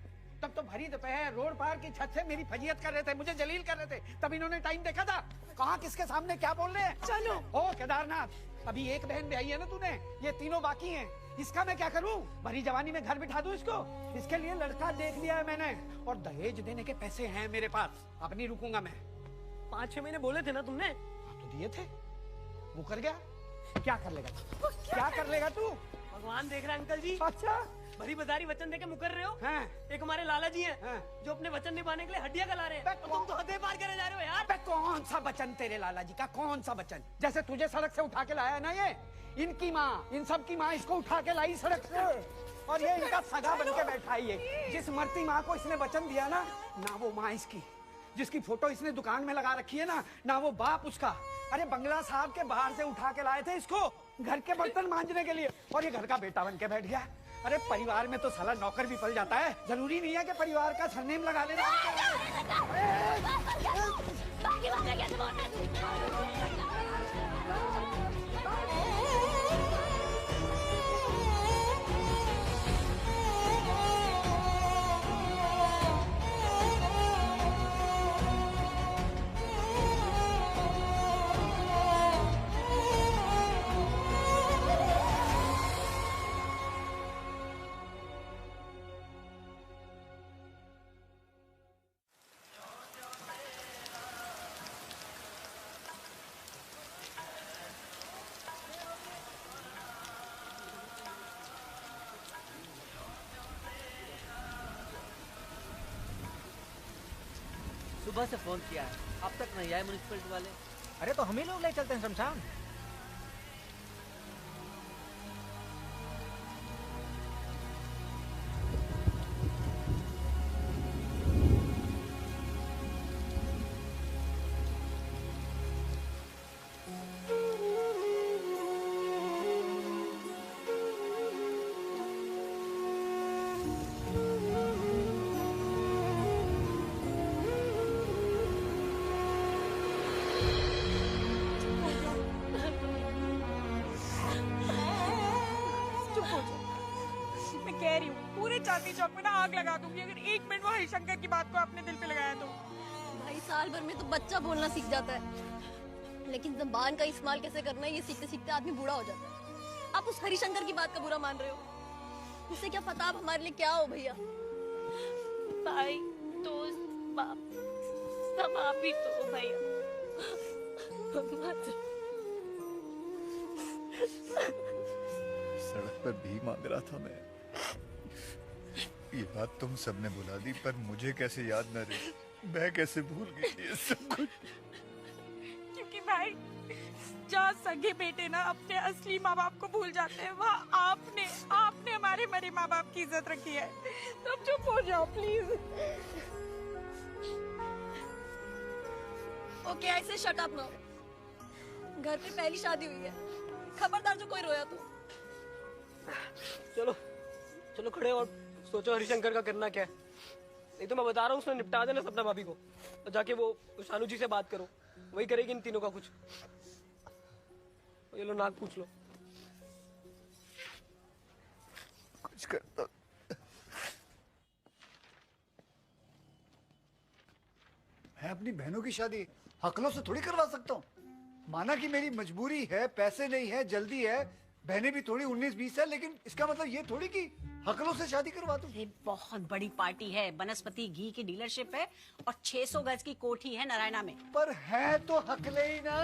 तब तो भरी दोपहर रोड पार की छत से मेरी फजीयत कर रहे थे, मुझे जलील कर रहे थे, तब इन्होंने टाइम देखा था। कहाँ किसके सामने क्या बोल रहे हैं? चलो। ओ केदारनाथ, अभी एक बहन ब्याही है ना तूने, ये तीनों बाकी हैं। इसका मैं क्या करूं? भरी जवानी में घर बिठा दूं इसको? इसके लिए लड़का देख लिया है मैंने, और दहेज देने के पैसे हैं मेरे पास। अब नहीं रुकूंगा मैं। 5-6 महीने बोले थे ना तुमने? तो दिए थे, वो कर गया। क्या कर लेगा तू? क्या कर लेगा तू? भगवान देख रहा है अंकल जी। अच्छा, भरी बदारी वचन देके मुकर रहे हो। हैं? एक हमारे लाला जी हैं, जो अपने वचन निभाने के लिए हड्डियां गला रहे हैं। तुम तो हदें पार करे जा रहे हो यार। कौन सा वचन तेरे लाला जी का? कौन सा वचन? जैसे तुझे सड़क से उठा के लाया ना ये, इनकी माँ, इन सब की माँ इसको उठा के लाई सड़क से, और ये इनका सगा बन के बैठा है। ये जिस मरती माँ को इसने वचन दिया ना वो माँ इसकी, जिसकी फोटो इसने दुकान में लगा रखी है ना वो बाप उसका। अरे बंगला साहब के बाहर से उठा के लाए थे इसको घर के बर्तन मांजने के लिए, और ये घर का बेटा बन के बैठ गया। अरे परिवार में तो साला नौकर भी पल जाता है, जरूरी नहीं है कि परिवार का सरनेम लगा लेना। सुबह से फोन किया है, अब तक नहीं आए म्युनिसिपलिटी वाले। अरे तो हम ही लोग ले चलते हैं शमशान। चांदनी चौक में ना आग लगा दूंगी अगर 1 मिनट वो हरिशंकर की बात को अपने दिल पे लगाया तो। भाई साल भर में तो बच्चा बोलना सीख जाता है, लेकिन ज़बान का इस्तेमाल कैसे करना है ये सीखते सीखते आदमी बूढ़ा हो जाता है। आप उस हरिशंकर की बात का बुरा मान रहे हो, उससे क्या पता आप हमारे लिए क्या हो भैया। भाई दोस्त बाप सब आप ही तो हो भैया। सड़क पर भीख मांग रहा था मैं, ये बात तुम सबने बुला दी, पर मुझे कैसे याद न रही, मैं कैसे भूल गई ये सब कुछ। क्योंकि भाई जहाँ सगे बेटे ना अपने असली माँ बाप को भूल जाते हैं, वहाँ आपने हमारे मरे माँ बाप की इज्जत रखी है। तो अब चुप हो जाओ प्लीज। ओके ऐसे शट अप ना, घर पे पहली शादी हुई है, खबरदार जो कोई रोया तो। चलो चलो खड़े और सोचो हरिशंकर का करना क्या है। नहीं तो मैं बता रहा हूँ उसने निपटा देना सपना भाभी को, और जाके वो शानू जी से बात करो, वही करेगी इन तीनों का कुछ। ये लो नाक पूछ लो। कुछ करता मैं अपनी बहनों की शादी हकलों से थोड़ी करवा सकता हूँ। माना कि मेरी मजबूरी है, पैसे नहीं है, जल्दी है, बहनें भी थोड़ी 19-20 है, लेकिन इसका मतलब ये थोड़ी कि हकलों से शादी करवा दूं। ये बहुत बड़ी पार्टी है, बनस्पति घी की डीलरशिप है और 600 गज की कोठी है नारायणा में। पर है तो हकले ही ना।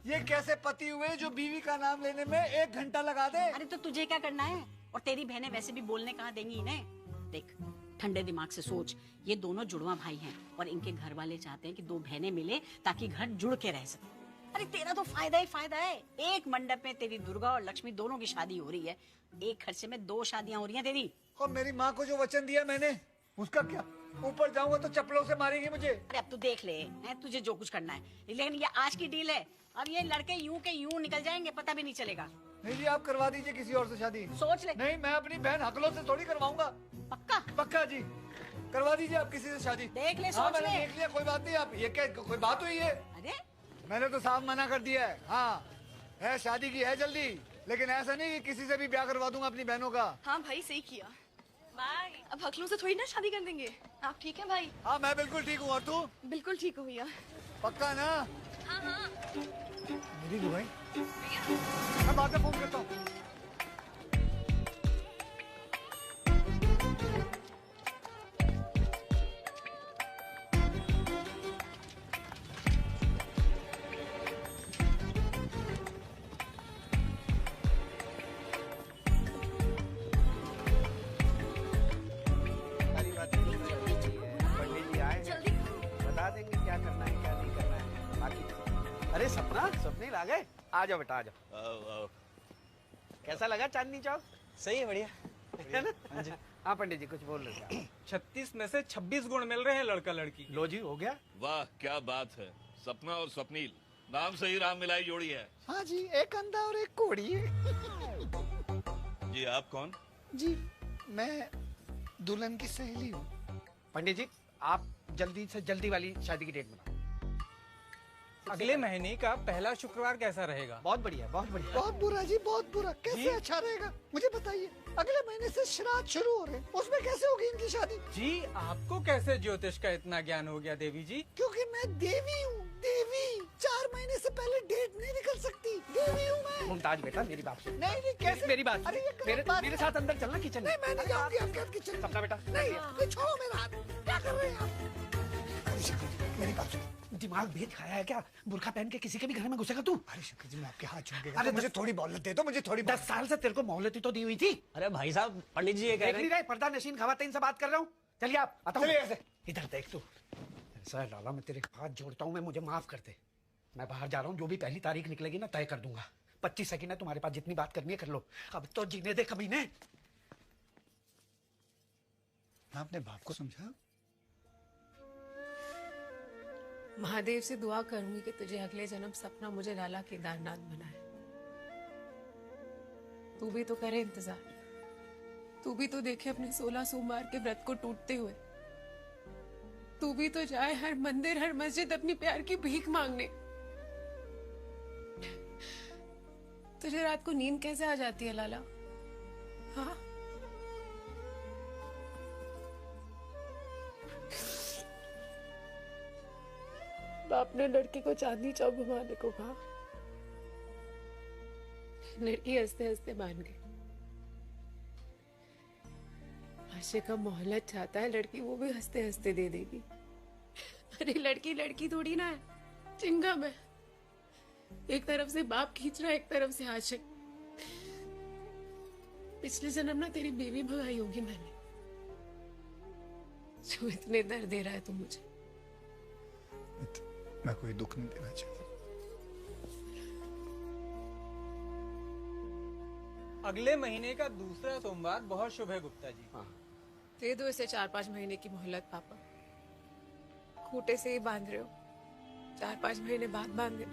ये कैसे पति हुए जो बीवी का नाम लेने में 1 घंटा लगा दे। अरे तो तुझे क्या करना है, और तेरी बहनें वैसे भी बोलने कहाँ देंगी इन्हें। देख ठंडे दिमाग से सोच, ये दोनों जुड़वा भाई हैं और इनके घर वाले चाहते हैं कि 2 बहनें मिले ताकि घर जुड़ के रह सके। अरे तेरा तो फायदा ही फायदा है। एक मंडप में तेरी दुर्गा और लक्ष्मी दोनों की शादी हो रही है, एक खर्चे में 2 शादियां हो रही हैं तेरी। और मेरी माँ को जो वचन दिया मैंने, उसका क्या? ऊपर जाऊंगा तो चप्पलों से मारेंगे मुझे। अरे अब तू देख ले, है तुझे जो कुछ करना है, लेकिन ये आज की डील है। अब ये लड़के यूं के यूं निकल जाएंगे, पता भी नहीं चलेगा। नहीं जी, आप करवा दीजिए किसी और से शादी। सोच ले। नहीं, मैं अपनी बहन हकलों से थोड़ी करवाऊंगा। पक्का? पक्का जी, करवा दीजिए आप किसी से शादी। देख ले, हाँ, सोच मैंने ले। देख लिया, कोई बात नहीं। आप ये क्या कोई बात हुई है? अरे मैंने तो साफ मना कर दिया है। हाँ है, शादी की है जल्दी, लेकिन ऐसा नहीं कि किसी से भी ब्याह करवा दूंगा अपनी बहनों का। हाँ भाई सही किया। भाई अब हकलों से थोड़ी ना शादी कर देंगे। आप ठीक है भाई? हाँ मैं बिल्कुल ठीक हूँ, और तू? बिल्कुल ठीक हो भैया। पक्का ना? हाँ हाँ। मेरी दुआएं। मैं बाद में फोन करता हूँ। पंडित जी आए हैं, बता देंगे क्या करना है क्या नहीं करना है। बाकी अरे सपना, स्वप्निल आ गए। आ जाओ बेटा, आ जाओ। कैसा लगा चांदनी चौक? सही है, बढ़िया है ना? हाँ पंडित जी कुछ बोल रहे थे। 36 में से 26 गुण मिल रहे हैं लड़का लड़की। लो जी, हो गया। वाह क्या बात है, सपना और स्वप्निल नाम से ही राम मिलाई जोड़ी है। हाँ जी, एक अंधा और एक कोड़ी है। जी आप कौन? जी मैं दुल्हन की सहेली हूँ। पंडित जी आप जल्दी से जल्दी वाली शादी की डेट बनाओ। अगले महीने का पहला शुक्रवार कैसा रहेगा? बहुत बढ़िया, बहुत बढ़िया। बहुत बुरा जी, बहुत बुरा। कैसे अच्छा रहेगा मुझे बताइए। अगले महीने से श्राद्ध शुरू हो रहे हैं, उसमें कैसे होगी इनकी शादी? जी आपको कैसे ज्योतिष का इतना ज्ञान हो गया देवी जी? क्योंकि मैं देवी हूँ, देवी। 4 महीने से पहले डेट नहीं निकल सकती, देवी हूँ मैं। मुमताज बेटा मेरी बात सुन। नहीं नहीं, कैसे? मेरी बात सुन। अरे ये मेरे साथ अंदर चलना किचन में। नहीं मैं नहीं जाऊंगी आपके साथ किचन। सपना बेटा नहीं, छोड़ो मेरा हाथ। क्या कर रहे हैं आप? मेरी बात सुन। दिमाग भेद खाया है क्या? बुर्खा पहन के किसी के भी घर में घुसेगा तू? अरे शंकर जी, मैं आपके हाथ छू के अरे मुझे थोड़ी मोहलत दे दो, मुझे थोड़ी। 10 साल से तेरे को मोहलत तो दी हुई थी। अरे भाई साहब, पंडित जी ये कह देख रहे नहीं हैं। रहे, पर्दा नशीन खवातीन से बात कर रहा हूँ। चलिए आप आता हूँ। चलिए ऐसे। इधर देख तू। ऐसा है लाला, मैं तेरे हाथ जोड़ता हूँ, मैं मुझे माफ कर दे। मैं बाहर जा रहा हूँ, जो भी पहली तारीख निकलेगी ना तय कर दूंगा। 25 सेकंड है तुम्हारे पास, जितनी बात करनी है कर लो। अब तो जीने दे कमीने। मैं अपने बाप को समझा। महादेव से दुआ करूंगी कि तुझे अगले जन्म सपना मुझे लाला केदारनाथ बनाए। तू भी तो करे इंतजार, तू भी तो देखे अपने 16 सोमवार के व्रत को टूटते हुए। तू भी तो जाए हर मंदिर हर मस्जिद अपनी प्यार की भीख मांगने। तुझे रात को नींद कैसे आ जाती है लाला? हाँ बाप ने लड़की को चांदनी चौक घुमाने को कहा। लड़की हंसते हंसते मान गई। आशिक का मोहल्लत चाहता है, लड़की वो भी हंसते हंसते दे देगी। अरे लड़की लड़की थोड़ी ना है, चिंगम है। एक तरफ से बाप खींच रहा है, एक तरफ से आशिक। पिछले जन्म ना तेरी बेबी भगाई होगी मैंने, जो इतने दर्द दे रहा है तू मुझे। मैं कोई दुख नहीं देना चाहता। अगले महीने का दूसरा सोमवार बहुत शुभ है गुप्ता जी। दे दो इसे 4-5 महीने की मोहलत पापा। खूटे से ही बांध रहे हो, 4-5 महीने बाद बांध दे।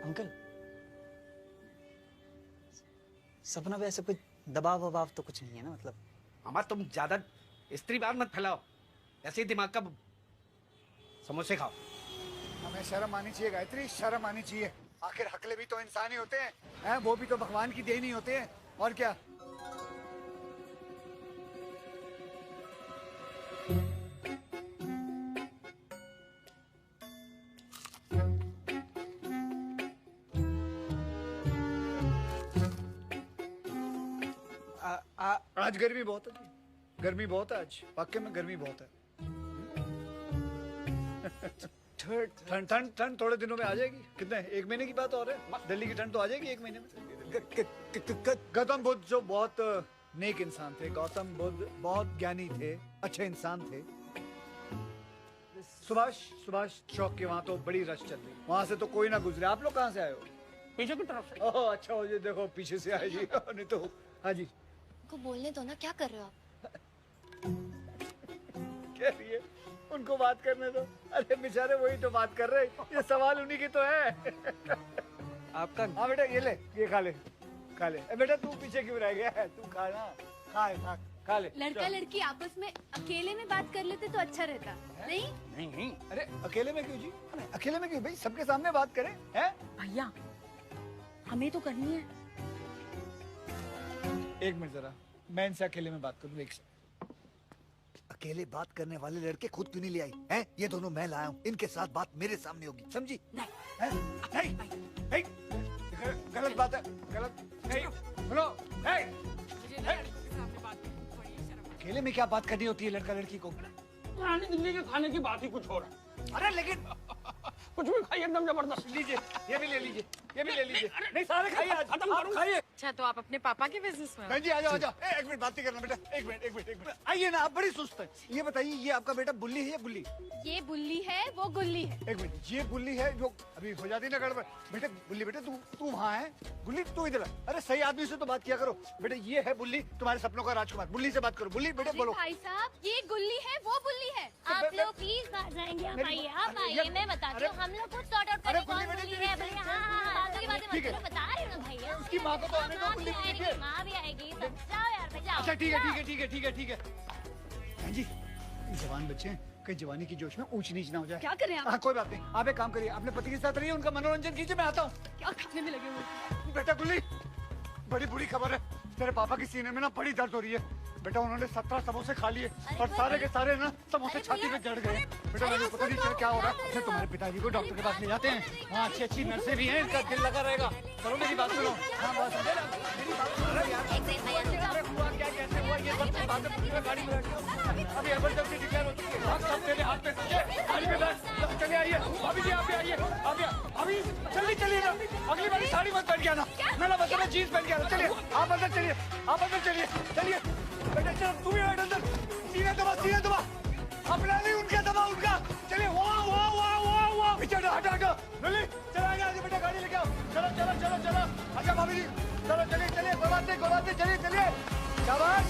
अंकल, सपना पे ऐसे कोई दबाव वबाव तो कुछ नहीं है ना? मतलब अमर तुम ज्यादा स्त्रीवाद मत फैलाओ, ऐसे ही दिमाग का समोसे खाओ। हमें शर्म आनी चाहिए गायत्री, शर्म आनी चाहिए। आखिर हकले भी तो इंसान ही होते हैं, वो भी तो भगवान की देन ही होते हैं, और क्या। आज गर्मी बहुत है, गर्मी बहुत है आज, वाकई में गर्मी बहुत है। ठंड ठंड ठंड थोड़े दिनों में आ जाएगी। कितने, 1 महीने की बात और है। दिल्ली की ठंड तो आ जाएगी 1 महीने में। गौतम बुद्ध जो बहुत नेक इंसान थे, गौतम बुद्ध बहुत ज्ञानी थे, अच्छे इंसान थे। सुभाष चौक के वहाँ तो बड़ी रश चल रही, वहाँ से तो कोई ना गुजरे। आप लोग कहाँ से आए हो? पीछे की तरफ से। ओह अच्छा हो जी, देखो पीछे से आए जी। नहीं तो हाँ जी। को बोलने दो ना, क्या कर रहे हो आप? कह रही है उनको बात करने दो। अरे बेचारे वही तो बात कर रहे, ये सवाल उन्हीं की तो है। आपका हाँ बेटा ये ले, ये खा ले, खा ले। बेटा तू पीछे क्यों रह गया है, तू खा ना, खा ले। लड़का लड़की आपस में अकेले में बात कर लेते तो अच्छा रहता। नहीं नहीं, अरे अकेले में क्यों जी, अकेले में क्यों भाई, सबके सामने बात करें हैं? भैया हमें तो करनी है। एक मिनट जरा, मैं इनसे अकेले में बात करूँ एक से। अकेले बात करने वाले लड़के खुद क्यों नहीं ले आई हैं? ये दोनों मैं लाया हूँ, इनके साथ बात मेरे सामने होगी, समझी? नहीं, नहीं, गलत बात है, गलत नहीं, सुनो, अकेले में क्या बात करनी होती है लड़का लड़की को? पुरानी दिल्ली के खाने की बात ही कुछ हो रहा है। अरे लेकिन कुछ भी खाइए एकदम जबरदस्त। लीजिए, ये भी ले लीजिए, ये भी ले लीजिए। नहीं सारे खाइए, आज खत्म करूं। खाइए। अच्छा तो आप अपने पापा के बिजनेस में? बहन जी आ जाओ, आ जाओ। एक मिनट बात नहीं करना बेटा, एक मिनट। आइए ना, आप बड़ी सुस्त है। ये बताइए, ये आपका बेटा बुल्ली है या गुल्ली? ये बुल्ली है, वो गुल्ली है। एक मिनट, ये बुल्ली है जो अभी हो जाती ना गड़बड़। बेटे बुल्ली, बेटे तू वहाँ है, गुल्ली तू इधर। अरे सही आदमी से तो बात किया करो। बेटे ये है बुल्ली, तुम्हारे सपनों का राजकुमार। बुल्ली से बात करो। बुल्ली बेटे बोलो। भाई साहब ये गुल्ली है, वो बुल्ली है। आप लोग प्लीज बाहर जाएंगे। आप आइए, आप आइए, मैं बताती हूँ। हम लोग खुद सॉर्ट आउट करेंगे कौन बुल्ली है। भैया हाँ, बातों की बातें मत करो, बता रही हूँ ना भैया। उसकी माँ को तो आने दो, बुल्ली आएगी, माँ भी आएगी। सब जाओ यार, जाओ। अच्छा ठीक है। बहन जी जवान बच्चे हैं, कहीं जवानी की जोश में ऊंच नीच ना हो जाए। क्या करें आप? हाँ कोई बात नहीं, आप एक काम करिए, अपने पति के साथ रहिए, उनका मनोरंजन कीजिए, मैं आता हूँ। क्या खाने में लगे हुए? बेटा गुल्ली, बड़ी बुरी खबर है, तेरे पापा की सीने में ना बड़ी दर्द हो रही है। बेटा उन्होंने 17 समोसे खा लिए और सारे के सारे ना समोसे छाती में जड़ गए। बेटा मुझे पता नहीं चल क्या हो रहा है। अच्छा तुम्हारे पिताजी को डॉक्टर के पास ले जाते हैं, वहाँ अच्छी नर्सें भी हैं, इनका दिल लगा रहेगा। चलो मेरी बात सुनो। हाँ बात सुनो, मेरी बात सुनो यार। अरे हुआ क्या, कैसे हुआ, ये सब बातें पूरी गाड़ी में बैठे। अभी इमरजेंसी डिक्लेयर हो चुकी है, सब तेरे हाथ में तुझे गाड़ी में बैठ। चले आइए अभी जी, आप भी आइए, अभी जल्दी चलिए ना। अगली बार साड़ी मत पहन के आना, मेरा मतलब है जीन्स पहन के आना। चलिए आप अंदर चलिए, आप अंदर चलिए। बेटा चलो तू भी बैठ अंदर, सीने दबा, अपना नहीं उनका दबा, उनका। चलिए वाह पीछे हटा जल्दी चला आगे बेटा, गाड़ी लेके आओ। चलो अच्छा भाभी जी चलो चलिए, कोई बात नहीं, चलिए शाबाश।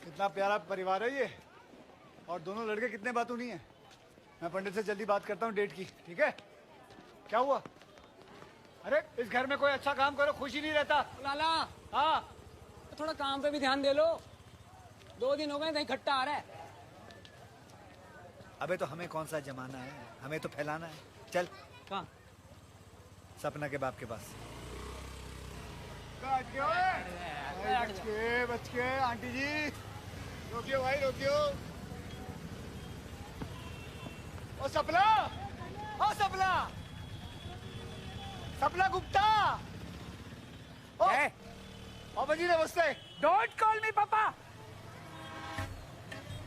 कितना प्यारा परिवार है ये, और दोनों लड़के कितने बातूनी हैं। मैं पंडित से जल्दी बात करता हूँ डेट की, ठीक है? क्या हुआ? अरे इस घर में कोई अच्छा काम करो, खुशी नहीं रहता। लाला हाँ तो थोड़ा काम पे भी ध्यान दे लो, 2 दिन हो गए कहीं खट्टा आ रहा है। अबे तो हमें कौन सा जमाना है, हमें तो फैलाना है। चल कहाँ? सपना के बाप के पास। बच के आंटी जी, रोकियो भाई रोकियो। ओ सपना गुप्ता। पापा जी नमस्ते। डोंट कॉल मी पापा।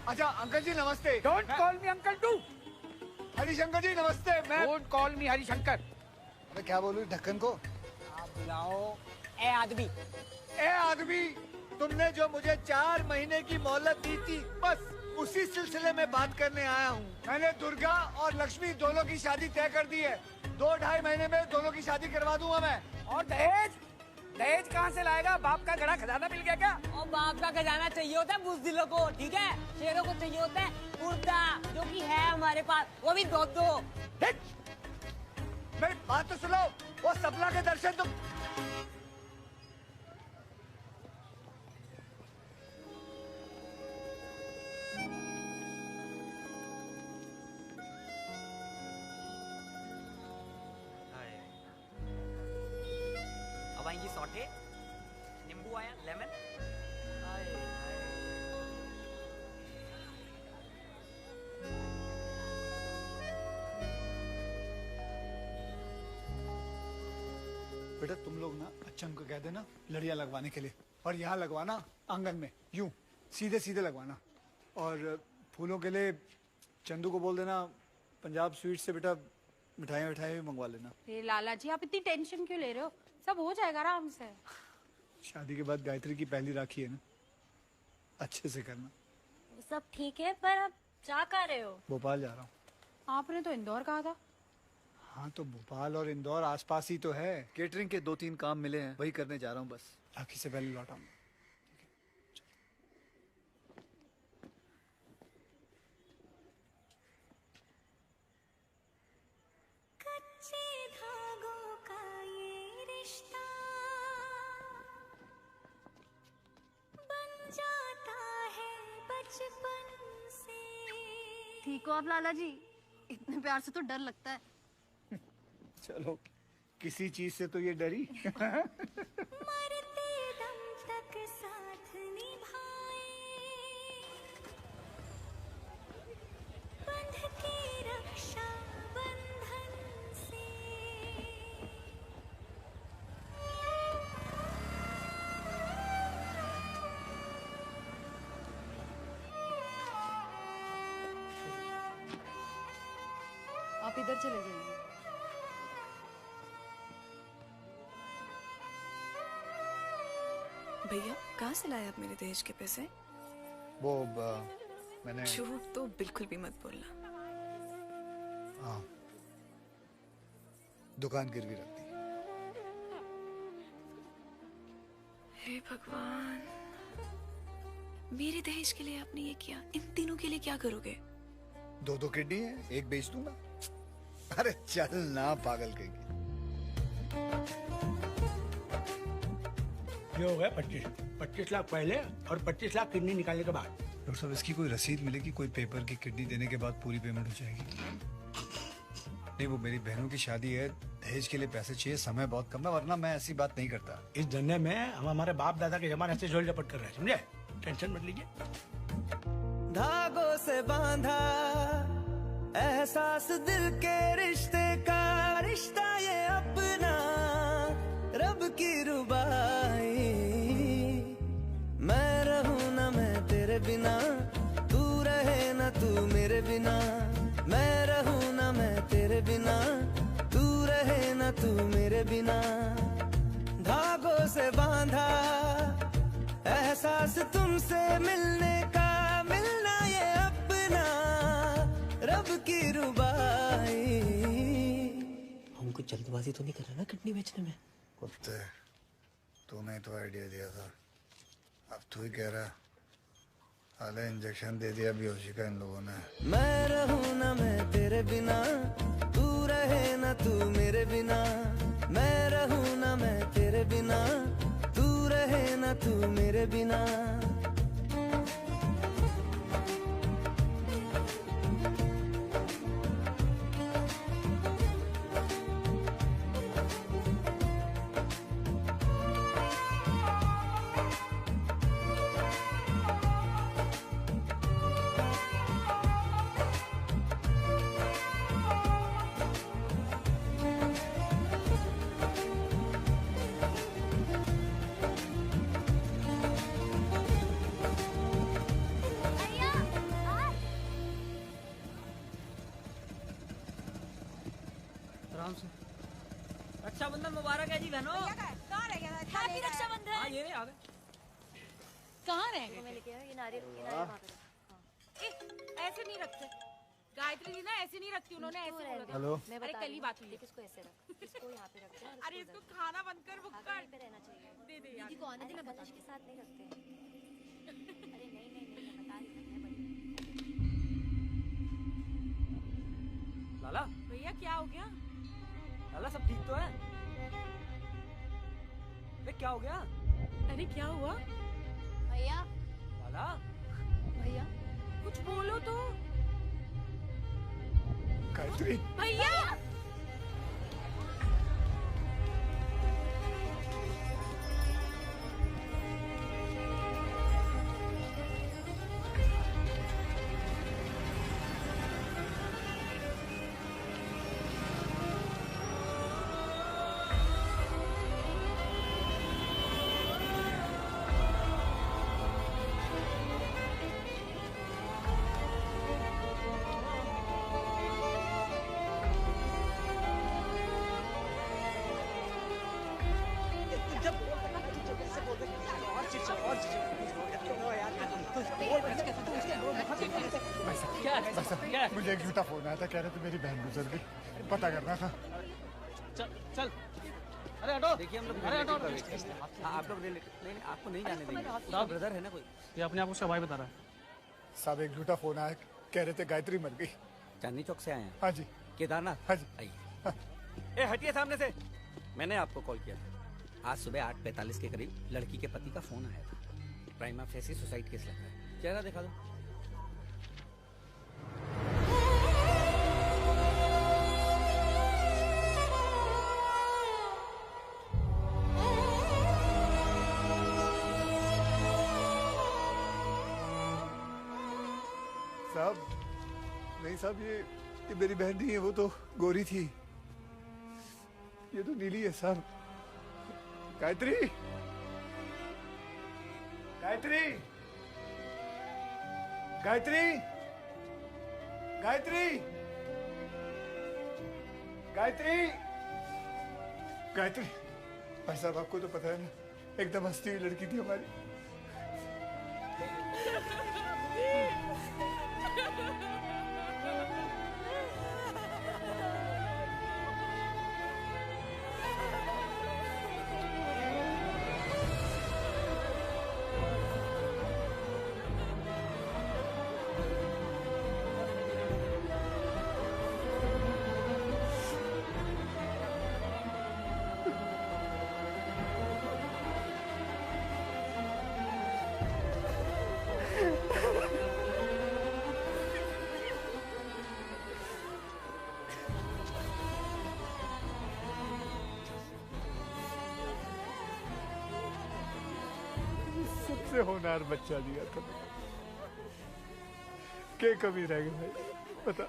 अच्छा अंकल जी नमस्ते। Don't call me uncle too. Harishankar ji नमस्ते। मैं डोंट कॉल मी हरिशंकर। अबे क्या बोलूं ढक्कन को? आप बुलाओ ए आदमी, तुमने जो मुझे 4 महीने की मोहलत दी थी, बस उसी सिलसिले में बात करने आया हूँ। मैंने दुर्गा और लक्ष्मी दोनों की शादी तय कर दी है। 2-2.5 महीने में दोनों की शादी करवा दूंगा मैं। और दहेज कहाँ से लाएगा? बाप का गड़ा खजाना मिल गया क्या? और बाप का खजाना चाहिए होता है बुज़दिलों को, ठीक है? शेरों को चाहिए होता है कुर्ता, जो कि है हमारे पास, वो भी 2-2। मेरी बात तो सुनो, वो सपना के दर्शन तो अब आएंगी सौटे, नींबू आया, लेमन। बेटा तुम लोग ना अच्छन को कह देना लड़ियां लगवाने के लिए, और यहाँ लगवाना आंगन में, यूं सीधे लगवाना। और फूलों के लिए चंदू को बोल देना पंजाब स्वीट से बेटा मिठाइयाँ भी मंगवा लेना। लाला जी आप इतनी टेंशन क्यों ले रहे हो? सब हो जाएगा आराम से। शादी के बाद गायत्री की पहली राखी है ना, अच्छे से करना। सब ठीक है, पर आप जा कहाँ रहे हो? भोपाल जा रहा हूँ। आपने तो इंदौर कहा था। हाँ तो भोपाल और इंदौर आसपास ही तो है। केटरिंग के 2-3 काम मिले हैं, वही करने जा रहा हूँ बस। राखी से पहले लौटा हूँ। कच्चे धागों का ये रिश्ता बन जाता है बचपन से। ठीक हो आप लाला जी? इतने प्यार से तो डर लगता है। चलो, किसी चीज से तो ये डरी। मरते दम तक साथ निभाए, बंध के रक्षा बंधन से। आप इधर चले जाइए। भैया कहाँ से लाए आप मेरे दहेज के पैसे? वो मैंने झूठ तो बिल्कुल भी मत बोलना। हाँ, दुकान गिरवी रख दी। हे भगवान, मेरे दहेज के लिए आपने ये किया, इन तीनों के लिए क्या करोगे? 2 किडनी है, एक बेच दूंगा। अरे चल ना पागल कहेगी। ये हो गया 25 लाख पहले और 25 लाख किडनी निकालने के बाद। डॉक्टर साहब, इसकी कोई रसीद मिलेगी? कोई पेपर की किडनी देने के बाद पूरी पेमेंट हो जाएगी? नहीं, वो मेरी बहनों की शादी है, दहेज के लिए पैसे चाहिए, समय बहुत कम है, वरना मैं ऐसी बात नहीं करता। इस धंधे में हम हमारे बाप दादा के जमाने से झोल झपट कर रहे हैं, समझे? टेंशन मत लीजिए। धागों से बांधा एहसास दिल के रिश्ते का, रिश्ता ये अपना रब की रुबाई। मैं रहूं ना मैं तेरे बिना, तू रहे ना तू मेरे बिना। मैं रहूं ना मैं तेरे बिना, तू रहे ना तू मेरे बिना। धागों से बांधा एहसास तुमसे मिलने का, मिलना ये अपना रब की रुबाई। हम कुछ जल्दबाजी तो नहीं कर रहे ना किडनी बेचने में? कुत्ते, तूने तो आइडिया दिया था, अब तू ही कह रहा। हाले इंजेक्शन दे दिया बेहोशी का इन लोगों ने। मैं रहूं ना मैं तेरे बिना, तू रहे ना तू मेरे बिना। मैं रहूं ना मैं तेरे बिना, तू रहे ना तू मेरे बिना। रक्षाबंधन मुबारक है जी बहनों। कहाँ रह गया? हैप्पी रक्षाबंधन। हाँ ये आ गए। कहाँ रह गए? मैं लेके आया, ये नारियल वहाँ पे रखो। ऐसे नहीं रखते गायत्री जी ना, ऐसे नहीं रखती उन्होंने, ऐसे बोला था। हेलो। मैं अरे बता कल रही ही हूँ, बात हुई है। इसको ऐसे रख, इसको यहाँ पे रखते हैं। अरे इसको खाना बंद कर, वो कर पे रहना चाहिए। दे दे यार। दीदी को आने देना, बताश के साथ नहीं रखते। अरे नहीं नहीं नहीं, मैं बता रही हूँ, मैं लाला, भैया क्या हो गया? लाला सब ठीक तो है? अरे क्या हो गया? अरे क्या हुआ? भैया, लाला, भैया कुछ बोलो तो। गायत्री, भैया साहब मुझे एक झूठा फोन आया था, कह रहे थे मेरी बहन गुजर गई, पता करना था। चल चल, अरे हटो। देखिए हम लोग अरे हटो। आप लोग नहीं, आपको नहीं जाने देंगे। साहब ब्रदर है ना कोई? ये अपने आप उसका भाई बता रहा है। साहब एक झूठा फोन आया, कह रहे थे गायत्री मर गई। चांदनी चौक से आए हैं? हाँ जी। केदारनाथ? हाँ जी। आइए। ए हटिए सामने से। मैंने आपको कॉल किया था। आज सुबह 8:45 के करीब लड़की के पति का फोन आया था। प्राइमा फेसी सुसाइड केस लग रहा है। चेहरा दिखा दो। साहब नहीं साहब, ये मेरी बहन नहीं है, वो तो गोरी थी, ये तो नीली है साहब। गायत्री, गायत्री, गायत्री, गायत्री, गायत्री, गायत्री। भाई साहब आपको तो पता है ना, एकदम हंसती हुई लड़की थी हमारी। सबसे होनहार बच्चा दिया था, क्या कमी रह गई भाई बता।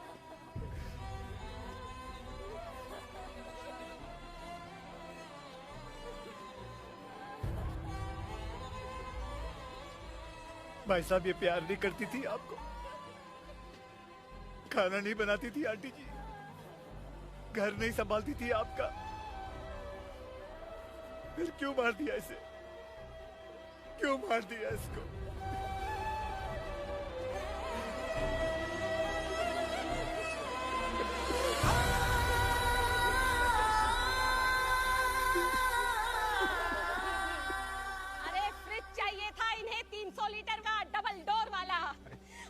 भाई साहब ये प्यार नहीं करती थी आपको, खाना नहीं बनाती थी आंटी जी, घर नहीं संभालती थी आपका, फिर क्यों मार दिया इसे, क्यों मार दिया इसको? अरे फ्रिज चाहिए था इन्हें 300 लीटर का डबल डोर वाला।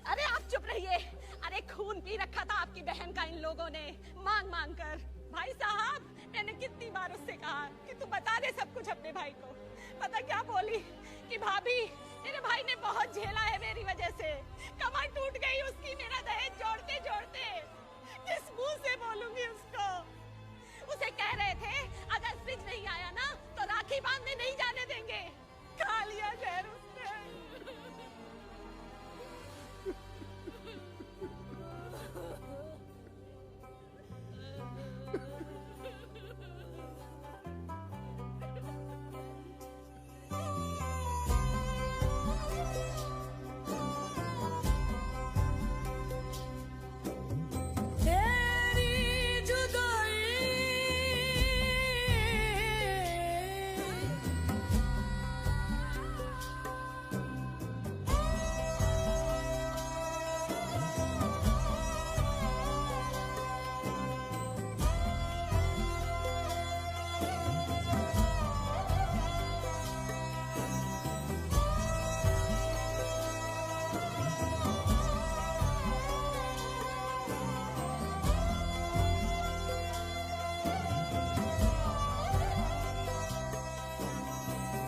अरे आप चुप रहिए। अरे खून पी रखा था आपकी बहन का इन लोगों ने मांग मांग कर। भाई साहब मैंने कितनी बार उससे कहा कि तू बता दे सब कुछ अपने भाई को। पता क्या बोली कि भाभी मेरे भाई ने बहुत झेला है मेरी वजह से, कमर टूट गई उसकी मेरा दहेज जोड़ते जोड़ते। किस मुंह से बोलूंगी उसको? उसे कह रहे थे अगर फ्रिज नहीं आया ना तो राखी बांधने नहीं जाने देंगे। खा लिया जहर उसने।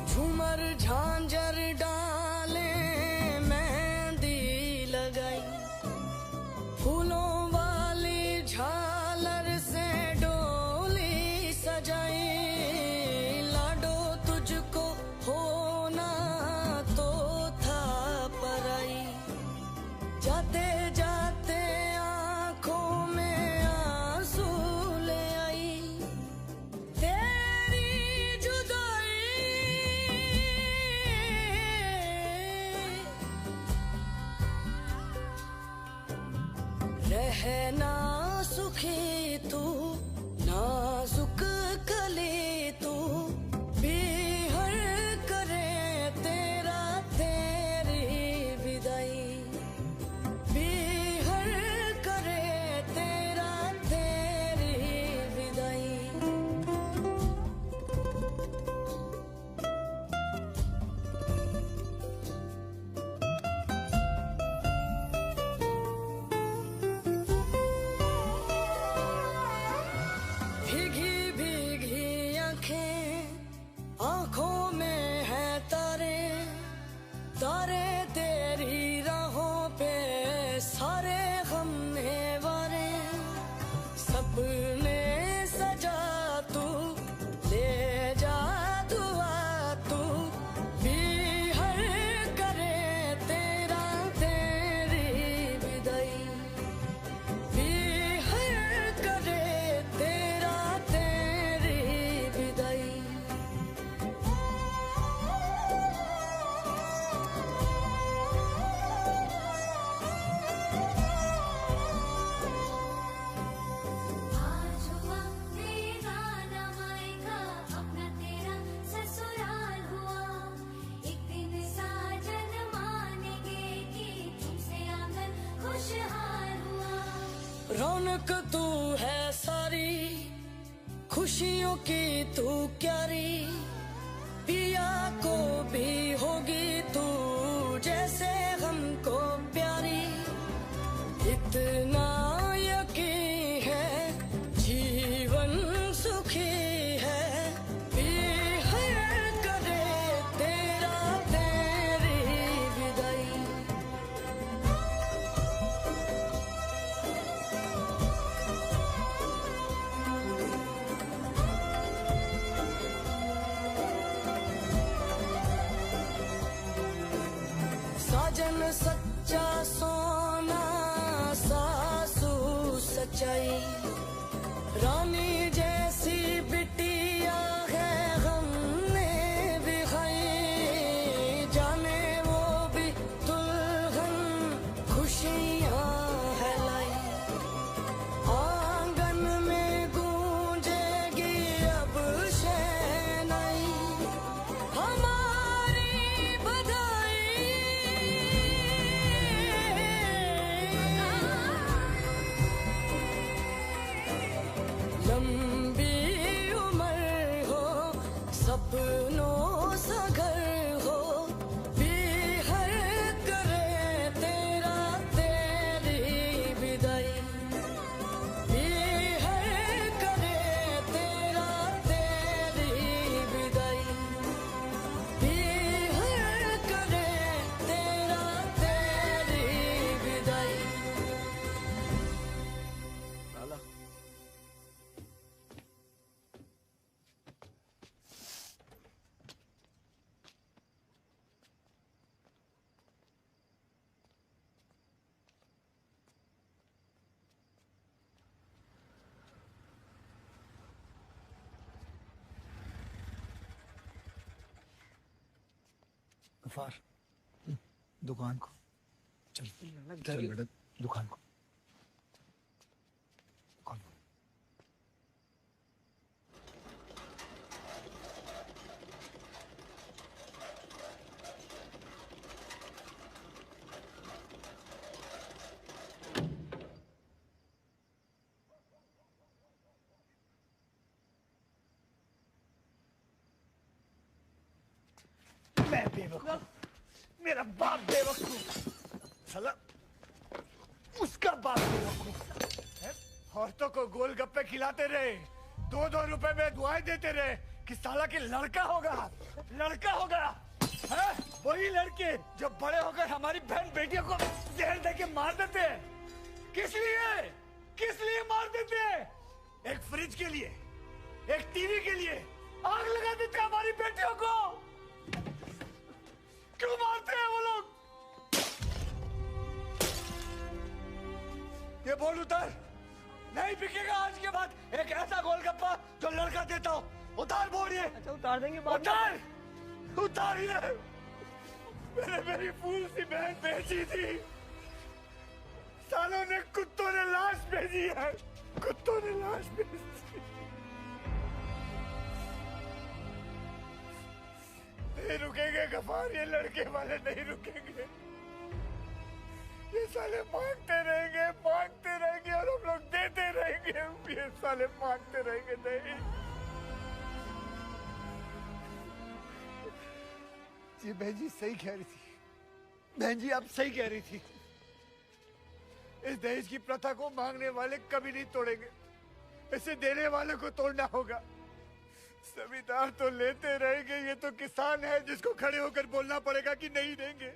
झूमर झांझर डाले मेहंदी लगाई, फूलों वाली झालर से डोली सजाई। लाडो तुझको होना तो था पराई, जाते जाते आंखों में आंसू ले आई। तेरी जुदाई रहना सुखी तू, नाजुक कली तू, बेहर करे तेरा तेरी विदाई, बेहर रौनक तू है सारी, खुशियों की तू क्यारी, पिया को भी होगी तू जैसे हमको प्यारी। इतना यकीन है जीवन सुखी है, पीहर करे तेरा तेरी विदाई। साजन सच्चा सोना, सासू सच्चाई, रानी जैसी बिटिया है हमने भी खाई। जाने वो भी दुल्हन खुशियाँ है लाई, आंगन में गूंजेगी अब शहनाई, हमारी लंबी उम्र हो, सपनों सा घर हो, पीहर करे तेरा तेरी विदाई। पीहर करे तेरा तेरी विदाई, पीहर करे तेरा तेरी विदाई। गफार, दुकान को चल चल बेटा, दुकान को। मैं बेवकूफ, मेरा बाप बेवकूफ, साला उसका बाप बेवकूफ है। औरतों को गोलगप्पे खिलाते रहे, 2-2 रुपए में दुआएं देते रहे कि साला के लड़का होगा, लड़का होगा है? वही लड़के जो बड़े होकर हमारी बहन बेटियों को जहर दे के मार देते हैं। किस लिए मार देते हैं? एक फ्रिज के लिए, एक टीवी के लिए आग लगा देते हैं हमारी बेटियों को। क्यों मारते हैं वो लोग? ये बोल उतार, नहीं बिकेगा आज के बाद एक ऐसा गोलगप्पा जो लड़का देता हो। उतार बोल ये। अच्छा उतार देंगे उतार ये। मैंने मेरी फूल सी बहन बेची थी, सालों ने कुत्तों ने लाश भेजी है, कुत्तों ने लाश भेजी। नहीं रुकेंगे गफार, ये लड़के वाले नहीं रुकेंगे। ये साले मांगते रहेंगे और हम लोग देते रहेंगे। ये साले मांगते रहेंगे। नहीं जी बहन जी सही कह रही थी, बहन जी आप सही कह रही थी। इस दहेज की प्रथा को मांगने वाले कभी नहीं तोड़ेंगे, इसे देने वाले को तोड़ना होगा। जमींदार तो लेते रहेंगे, ये तो किसान है जिसको खड़े होकर बोलना पड़ेगा कि नहीं देंगे।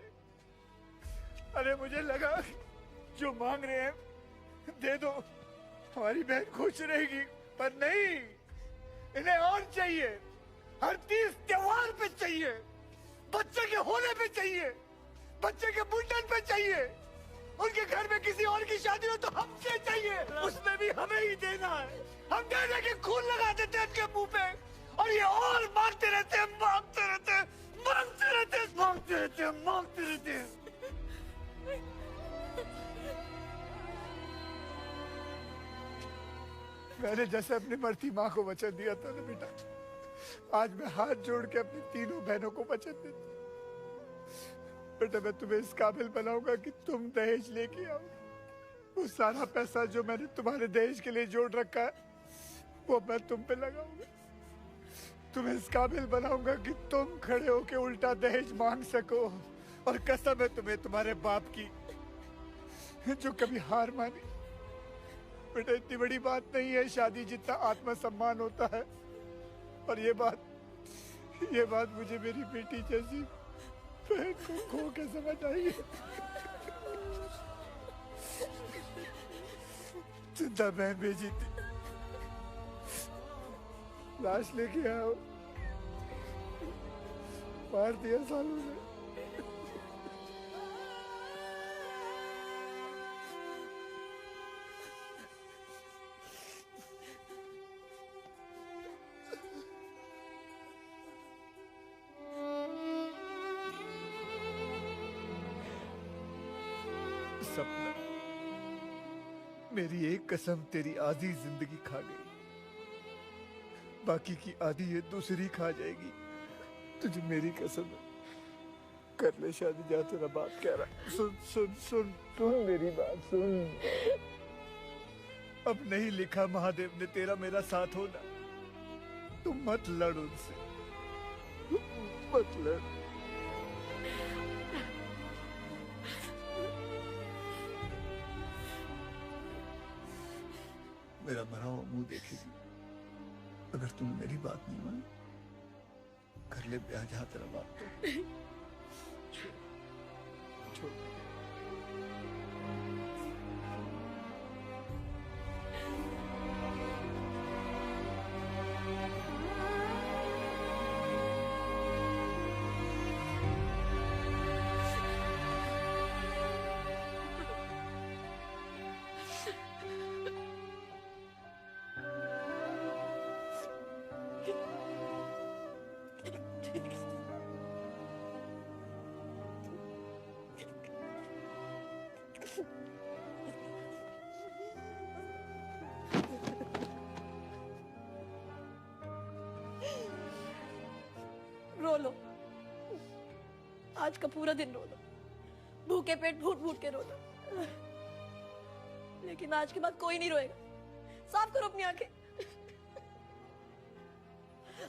अरे मुझे लगा जो मांग रहे हैं दे दो, हमारी बहन खुश रहेगी, पर नहीं, इन्हें और चाहिए। हर 30 त्योहार पे चाहिए, बच्चे के होने पे चाहिए, बच्चे के मुंडन पे चाहिए, उनके घर में किसी और की शादी हो तो हमसे चाहिए, उसमें भी हमें ही देना है। हम देने के खून लगा देते हैं उनके मुंह पे, और ये और मांगते रहते हैं, मांगते रहते हैं, मांगते रहते हैं, मांगते रहते हैं, मांगते रहते हैं। मैंने जैसे अपनी मरती माँ को वचन दिया था ना बेटा, आज मैं हाथ जोड़ के अपनी तीनों बहनों को वचन देता हूं। बेटा मैं तुम्हें इस काबिल बनाऊंगा कि तुम दहेज लेके आओ, वो सारा पैसा जो मैंने तुम्हारे दहेज के लिए जोड़ रखा है वो मैं तुम पे लगाऊंगा। तुम्हें इस काबिल बनाऊंगा कि तुम खड़े होके उल्टा दहेज मांग सको। और कसम है तुम्हें तुम्हारे बाप की जो कभी हार मानी। बेटा इतनी बड़ी बात नहीं है शादी जितना आत्मसम्मान होता है। और ये बात मुझे मेरी बेटी जैसी बहन को खो के समझ आई है। जिंदा बहन भेजी थी, लाश लेके आओ, मार दिया सालों ने। सपना, मेरी एक कसम तेरी आधी जिंदगी खा गई, बाकी की आधी ये दूसरी खा जाएगी। तुझे मेरी कसम है, कर ले शादी, जा तेरा बाप कह रहा। सुन सुन सुन सुन मेरी बात सुन। अब नहीं लिखा महादेव ने तेरा मेरा साथ होना। तुम मत लड़ उनसे, मत लड़। मेरा मरा हुआ मुंह देखेगी अगर तूने मेरी बात नहीं मानी। कर ले ब्याह, जहां तेरा बाप तो छोड़। रो लो, आज का पूरा दिन रो लो, भूखे पेट फूट फूट के रो लो। लेकिन आज के बाद कोई नहीं रोएगा। साफ करो अपनी आंखें।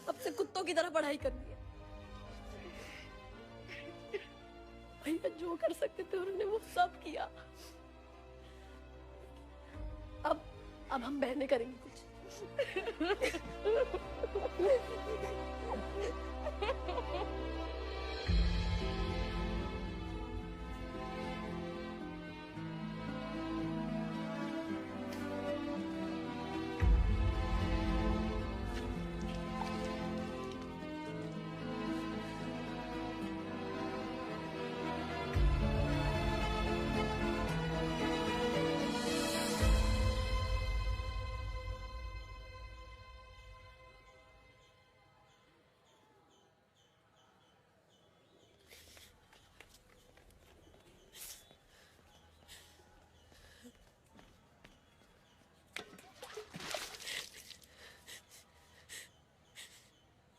अब से कुत्तों की तरह पढ़ाई करनी है। भैया जो कर सकते थे उन्होंने वो सब किया। अब हम बहनें करेंगे कुछ।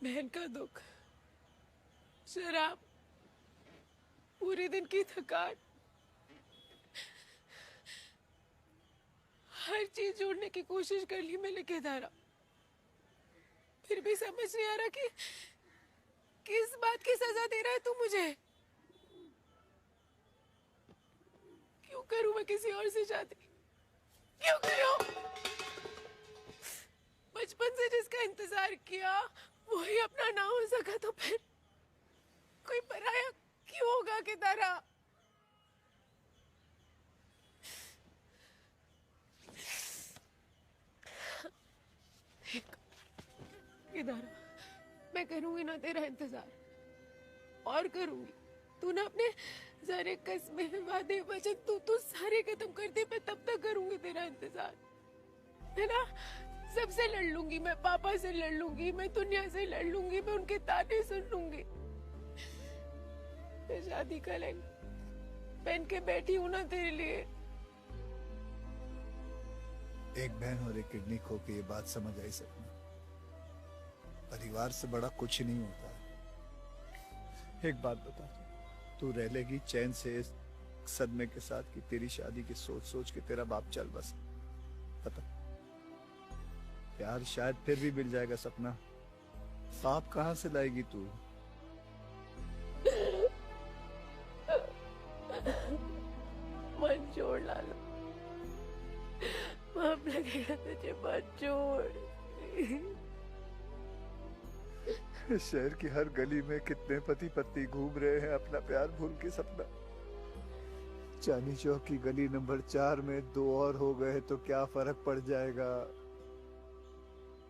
बहन का दुख, शराब, पूरे दिन की थकान, हर चीज जोड़ने की कोशिश कर ली मैंने केदारा। फिर भी समझ नहीं आ रहा कि किस बात की सजा दे रहा है तू मुझे। क्यों करूं मैं किसी और से शादी? क्यों करूं? बचपन से जिसका इंतजार किया वही अपना ना हो सका तो फिर कोई पराया क्यों होगा केदारा? केदारा, मैं करूंगी ना तेरा इंतजार, और करूंगी। तू ना अपने सारे कस्में, वादे, वचन तू सारे खत्म कर दे, मैं तब तक करूंगी तेरा इंतजार, है ना? सबसे लड़ लूंगी मैं, पापा से लड़ लूंगी मैं, दुनिया से लड़ लूंगी मैं, उनके ताने सुन लूंगी। मैं शादी का लहंगा पहन के बैठी हूं ना तेरे लिए। एक बहन और एक किडनी खो के ये बात समझ आई सपना। परिवार से बड़ा कुछ नहीं होता है। एक बात बता, तू रह लेगी चैन से सदमे के साथ कि तेरी शादी की सोच सोच के तेरा बाप चल बस। पता प्यार शायद फिर भी मिल जाएगा सपना, बाप कहाँ से लाएगी तू? मत छोड़ लाला, पाप लगेगा तुझे, मत छोड़। शहर की हर गली में कितने पति पत्नी घूम रहे हैं अपना प्यार भूल के सपना। चांदनी चौक की गली नंबर 4 में 2 और हो गए तो क्या फर्क पड़ जाएगा?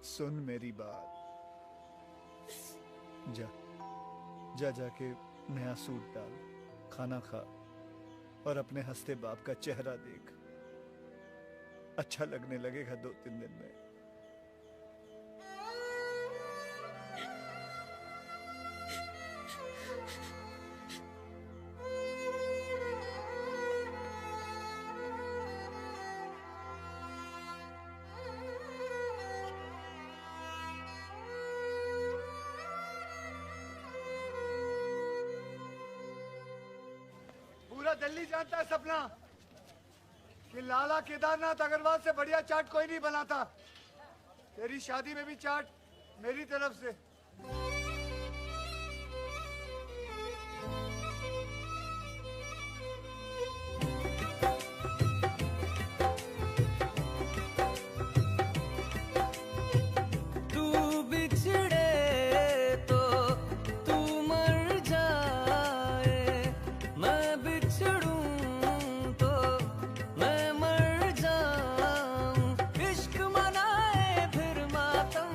सुन मेरी बात, जा जाके नया सूट डाल, खाना खा और अपने हंसते बाप का चेहरा देख। अच्छा लगने लगेगा 2-3 दिन में। पूरा दिल्ली जानता है सपना कि लाला केदारनाथ अग्रवाल से बढ़िया चाट कोई नहीं बनाता। तेरी शादी में भी चाट मेरी तरफ से। तू बिछड़े तो तू मर जाए, मैं बिछड़ूं तो मैं मर जाऊं। इश्क मनाए फिर मातम,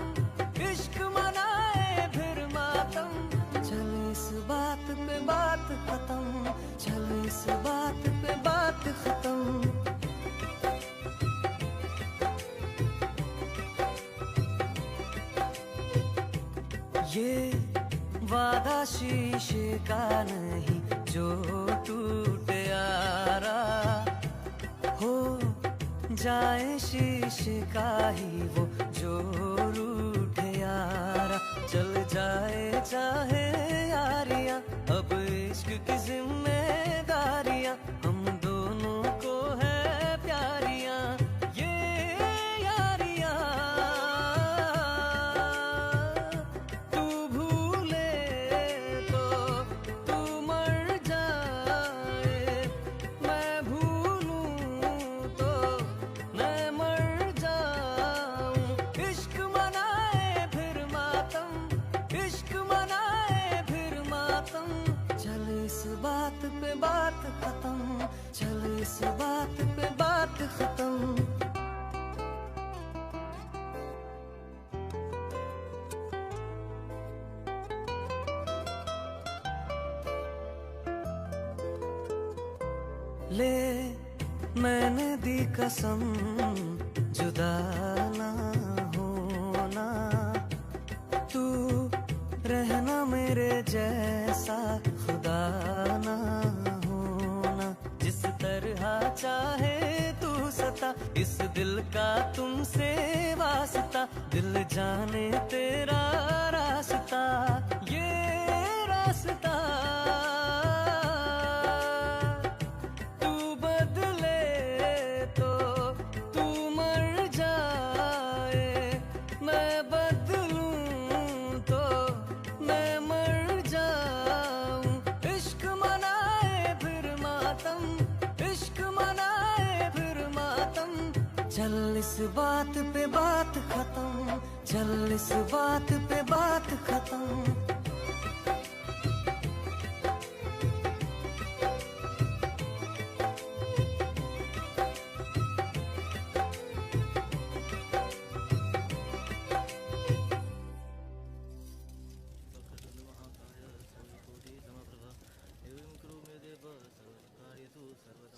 इश्क मनाए फिर मातम। चल इस बात पे बात खत्म, चल इस बात पे बात खत्म। ये वादा शीशे का नहीं जो टूट यारा, हो जाए शीशे का ही वो जो रूठ यारा। चल जाए चाहे यारियां, अब इश्क की जिम्मेदारियां हम दोनों को है प्यारियां। ये यारियां तू भूले तो तू मर जाए, मैं भूलूं तो मैं मर जाऊं। इश्क मनाए फिर मातम, इश्क मनाए फिर मातम। चल इस बात पे बात खत्म, चल इस बात पे बात खत्म। ले मैंने दी कसम जुदा ना होना, तू रहना मेरे जैसा खुदा ना होना। जिस तरह चाहे तू सता, इस दिल का तुमसे वास्ता। दिल जाने तेरा रास्ता, ये रास्ता। तू बदले तो तू मर जाए, मैं बदलूं तो मैं मर जाऊं। इश्क मनाए फिर मातम, इश्क मनाए फिर मातम। चल इस बात पे बात खत्म, चल इस बात पे बात खत्म।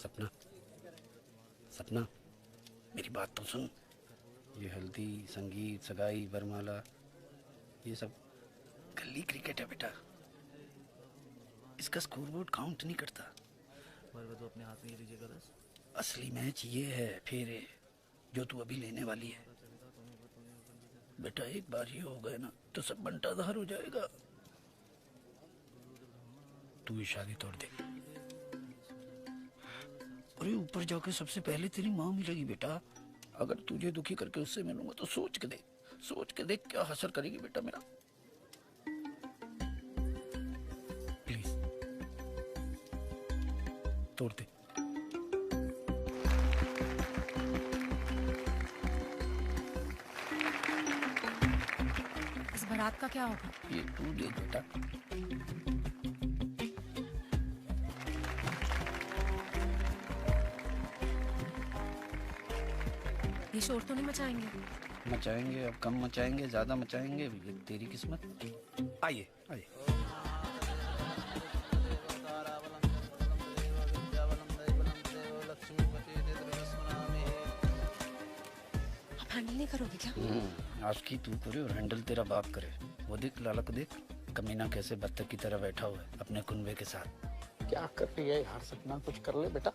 सपना, सपना मेरी बात तो सुन। ये हल्दी, संगीत, सगाई, वरमाला, ये सब गली क्रिकेट है बेटा। इसका स्कोरबोर्ड काउंट नहीं करता। तो अपने हाथ में लीजिएगा बस। असली मैच ये है फेरे जो तू अभी लेने वाली है बेटा। एक बार ये हो गए ना तो सब बंटाधार हो जाएगा। तू ये शादी तोड़ दे, अरे ऊपर जाके सबसे पहले तेरी माँ मिलेगी बेटा। अगर तुझे दुखी करके उससे मिलूंगा तो सोच के देख क्या हसर करेगी बेटा मेरा। प्लीज तोड़ दे। इस बारात का क्या होगा? ये तू दे बेटा। ये शोर तो नहीं मचाएंगे? मचाएंगे, अब कम मचाएंगे ज्यादा मचाएंगे, ये तेरी किस्मत। आइए आइए। आप हैंडल नहीं करोगे क्या? आज की तू करे और हैंडल तेरा बाप करे। वो देख लाला को देख, कमीना कैसे बत्तख की तरह बैठा हुआ है अपने कुनबे के साथ। क्या कर रही है यार सपना, कुछ कर ले बेटा।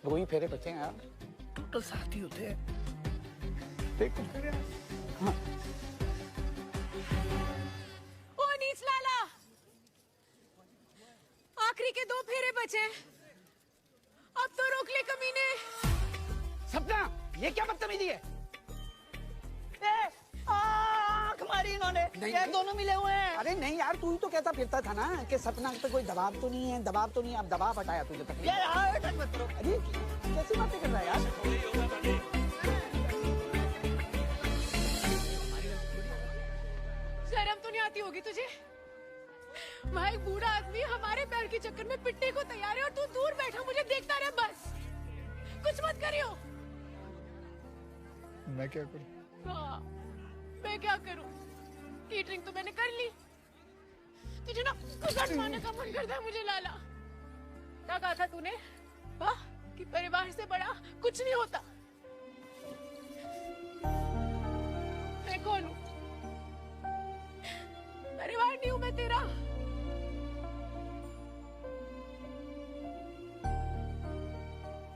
2 ही फेरे बचे हैं यार, टोटल 7 ही होते हैं। देख कुछ कर यार। हाँ। ओ नीच लाला, आखिरी के 2 फेरे बचे, अब तो रोक ले कमीने। सपना ये क्या बदतमीजी है? आँख मारी इन्होंने। ये दोनों मिले हुए हैं। अरे नहीं यार, तू ही तो कहता फिरता था ना कि सपना पे कोई दबाव तो नहीं है, दबाव तो नहीं है। अब दबाव हटाया तुझे तक। अरे कैसी बातें कर रहा है यार? शर्म तो नहीं आती होगी तुझे? वहाँ एक बूढ़ा आदमी हमारे पैर के चक्कर में पिटने को तैयार है और तू दूर बैठा मुझे देखता रहे बस। कुछ मत करियो। मैं क्या करूं? हाँ, मैं क्या करूं? कीटरिंग तो मैंने कर ली। तुझे ना कुछ खाने का मन करता है मुझे लाला। क्या कहा था तूने? हाँ, कि परिवार से बड़ा कुछ नहीं होता। मैं कौन हूँ? परिवार नहीं हूँ मैं तेरा।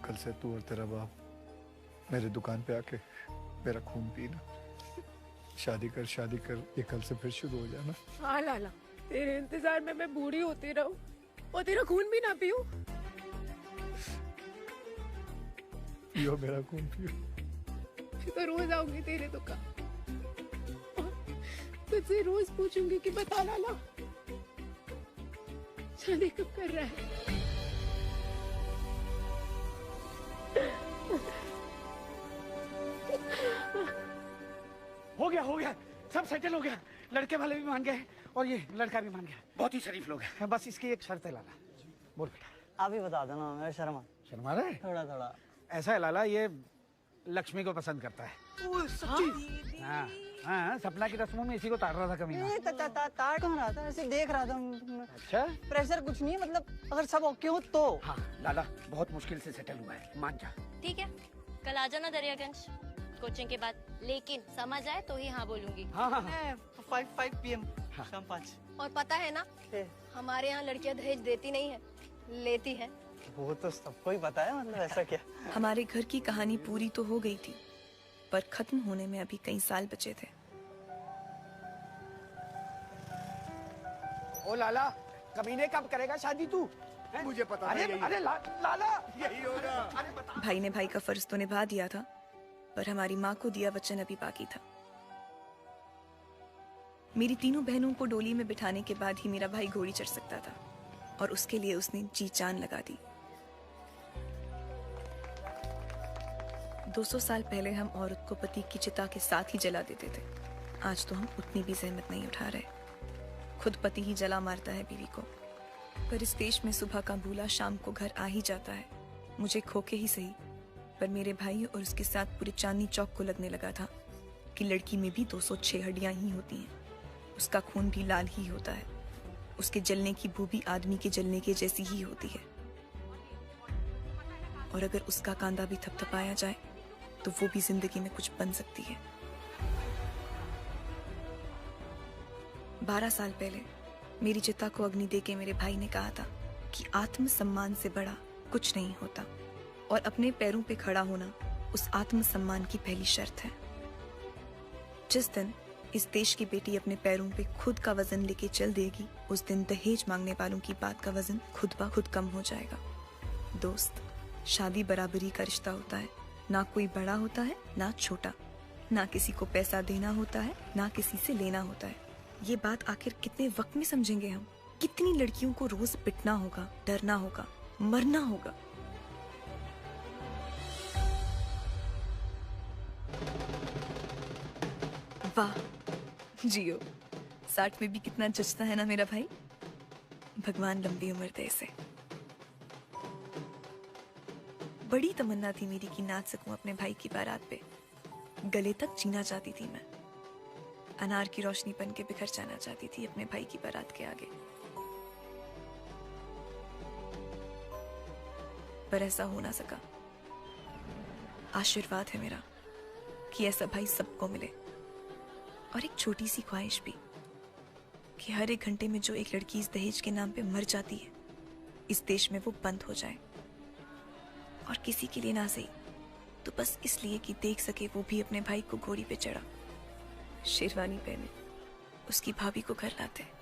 कल से तू और तेरा बाप मेरे दुकान पे आके मेरा खून पीना। शादी कर, ये कल से फिर शुरू हो जाना। हाँ लाला, तेरे इंतजार में मैं बूढ़ी होती रहूं और तेरा खून भी ना पीऊं। पियो मेरा खून पियो। मैं तो रोज आऊंगी तेरे दुकान, तुझसे रोज पूछूंगी कि बता लाला शादी कब कर रहा है? हो गया, सब सेटल हो गया। लड़के वाले भी मान गए और ये लड़का भी मान गया। बहुत ही शरीफ लोग हैं। बस इसकी एक शर्त है लाला। बोल बेटा। आप ही बता देना, मैं शर्मा रहा है? थोड़ा। ऐसा है लाला, ये लक्ष्मी को पसंद करता है। सच्ची? हाँ हाँ, सपना की रस्मों में इसी को ताड़ रहा था कमीना। ताड़ कहाँ रहा था, ऐसे देख रहा था। अच्छा, प्रेशर कुछ नहीं है, मतलब अगर सब ओके हो तो। हाँ लाला, बहुत मुश्किल से सेटल हुआ है, मान जा। ठीक है, कल आ जाना दरियागंज कोचिंग के बाद, लेकिन समझ आए तो ही हाँ बोलूंगी। हाँ। 5 PM शाम 5। और पता है ना, हमारे यहाँ लड़कियाँ दहेज देती नहीं है, लेती है। वो तो सबको ही पता है, मतलब ऐसा क्या। हमारे घर की कहानी पूरी तो हो गई थी, पर खत्म होने में अभी कई साल बचे थे। ओ लाला, कमीने कब करेगा शादी तू? मुझे पता अरे नहीं। अरे लाला, यही होगा। अरे बता। भाई ने भाई का फर्ज तो निभा दिया था, पर हमारी माँ को दिया वचन अभी बाकी था। मेरी तीनों बहनों को डोली में बिठाने के बाद ही मेरा भाई घोड़ी चढ़ सकता था, और उसके लिए उसने जी जान लगा दी। 200 साल पहले हम औरत को पति की चिता के साथ ही जला देते थे। आज तो हम उतनी भी जहमत नहीं उठा रहे, खुद पति ही जला मारता है बीवी को। पर इस देश में सुबह का भूला शाम को घर आ ही जाता है। मुझे खोके ही सही, पर मेरे भाई और उसके साथ पूरे चांदनी चौक को लगने लगा था कि लड़की में भी 206 हड्डियां ही होती हैं। उसका खून भी लाल ही होता है, उसके जलने की बू भी आदमी के जलने के जैसी ही होती है। और अगर उसका कांधा भी थपथपाया जाए तो वो भी जिंदगी में कुछ बन सकती है। 12 साल पहले मेरी चिता को अग्नि देके मेरे भाई ने कहा था कि आत्मसम्मान से बड़ा कुछ नहीं होता, और अपने पैरों पे खड़ा होना उस आत्मसम्मान की पहली शर्त है। जिस दिन इस देश की बेटी अपने पैरों पे खुद का वजन लेके चल देगी, उस दिन दहेज मांगने वालों की बात का वजन खुद ब खुद कम हो जाएगा। दोस्त, शादी बराबरी का रिश्ता होता है, ना कोई बड़ा होता है ना छोटा, ना किसी को पैसा देना होता है ना किसी से लेना होता है। ये बात आखिर कितने वक्त में समझेंगे हम? कितनी लड़कियों को रोज पिटना होगा, डरना होगा, मरना होगा। वाह जियो, 60 में भी कितना जचता है ना मेरा भाई। भगवान लंबी उम्र दे इसे। बड़ी तमन्ना थी मेरी कि नाच सकूं अपने भाई की बारात पे। गले तक जीना चाहती थी मैं। अनार की रोशनी बन के बिखर जाना चाहती थी अपने भाई की बारात के आगे। पर ऐसा हो ना सका। आशीर्वाद है मेरा कि ऐसा भाई सबको मिले। और एक छोटी सी ख्वाहिश भी कि हर एक घंटे में जो एक लड़की इस दहेज के नाम पे मर जाती है, इस देश में वो बंद हो जाए। और किसी के लिए ना सही तो बस इसलिए कि देख सके वो भी अपने भाई को घोड़ी पे चढ़ा, शेरवानी पहने, उसकी भाभी को घर लाते।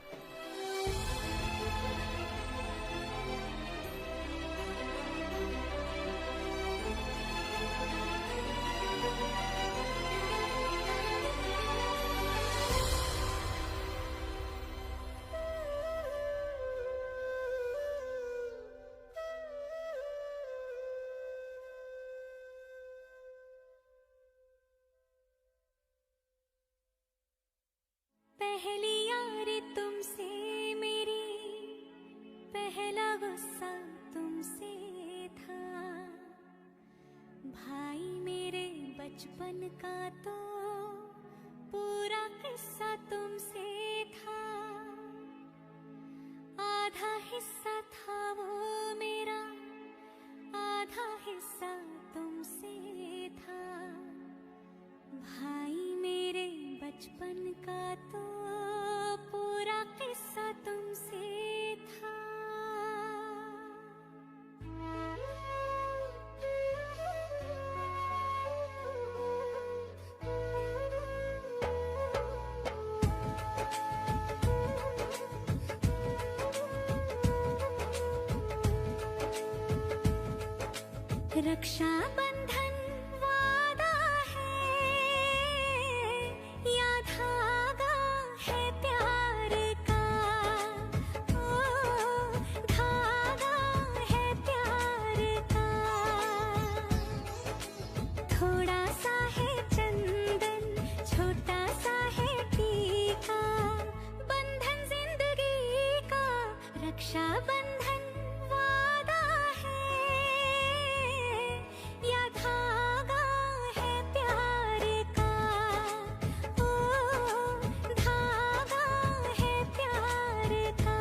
पहली यारी तुमसे मेरी, पहला गुस्सा तुमसे था। भाई मेरे बचपन का तो पूरा किस्सा तुमसे था। आधा हिस्सा था वो मेरा, आधा हिस्सा तुमसे था। भाई मेरे बचपन का तो पूरा किस्सा तुमसे था। रक्षा बंधन वादा है या धागा है प्यार का। ओ धागा है प्यार का। थोड़ा सा है चंदन, छोटा सा है टीका। बंधन जिंदगी का रक्षा बंधन वादा है या धागा है प्यार का। ओ धागा है प्यार का।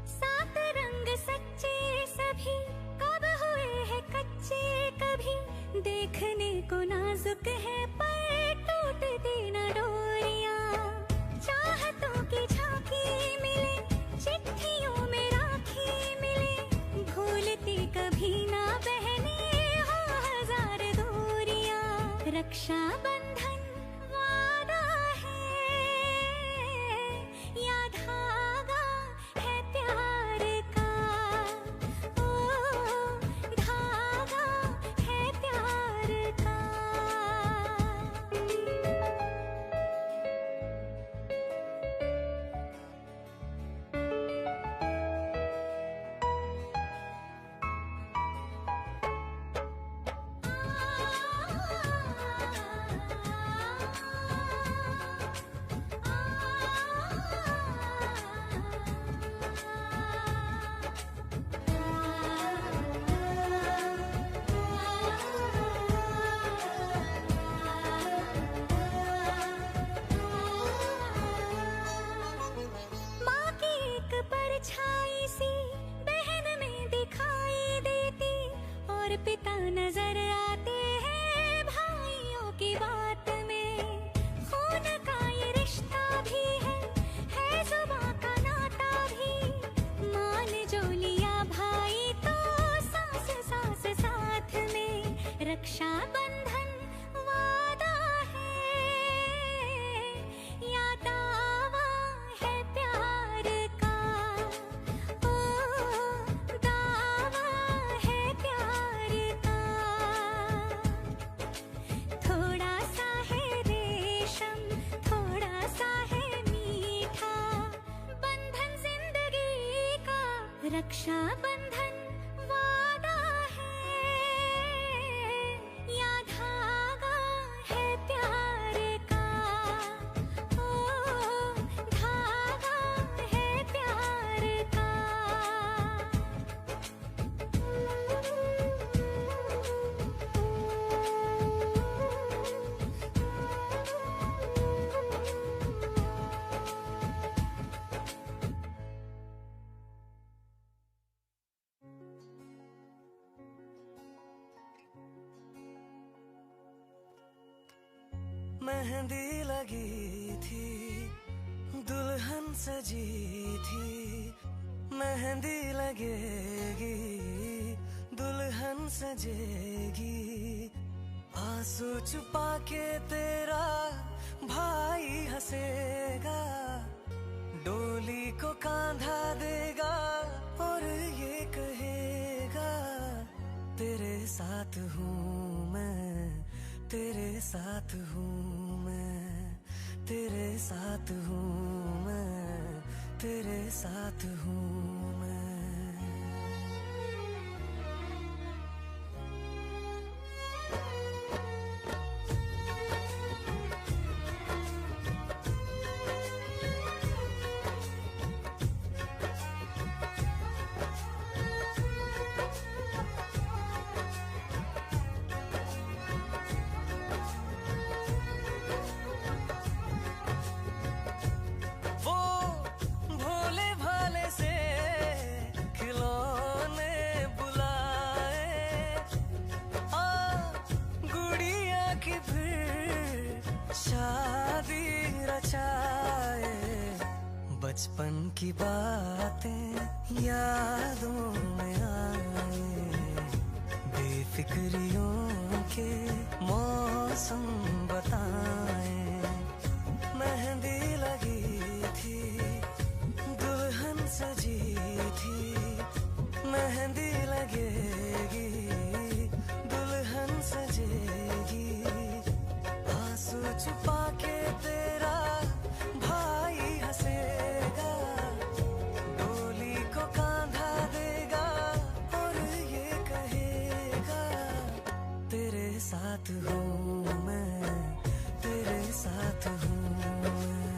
सात रंग सच्चे सभी कब हुए हैं कच्चे कभी। देखने को नाजुक है पर टूटती न डोरियां। चाहतों की झांकी मिले, चिट्ठियों में राखी मिले। भूलती कभी ना बहने हो हजार दूरियां। रक्षा बंधन वादा है या धागा है प्यार का। ओ धागा है प्यार का। माँ की एक परछाई सी बहन में दिखाई देती। और पिता नजर आते हैं भाइयों की बात में। खून का ये रिश्ता भी है जुबां का नाता भी। मान जो लिया भाई तो सास साथ में। रक्षा रक्षा बंधन वादा है या धागा है प्यार का, ओ धागा है प्यार का। मेहंदी लगी थी, दुल्हन सजी थी, मेहंदी लगेगी, दुल्हन सजेगी। आंसू छुपा के तेरा भाई हंसेगा, डोली को कांधा देगा और ये कहेगा तेरे साथ हूँ मैं, तेरे साथ हूँ मैं, तेरे साथ हूँ मैं, तेरे साथ हूँ मैं। बचपन की बातें यादों में आए, बेफिक्रियों के मौसम बताए। मेहंदी लगी थी, दुल्हन सजी थी, मेहंदी लगेगी, दुल्हन सजेगी। आंसू छुपा के तेरा भाई हंसेगा, डोली को कांधा देगा और ये कहेगा तेरे साथ हूँ मैं, तेरे साथ हूँ मैं।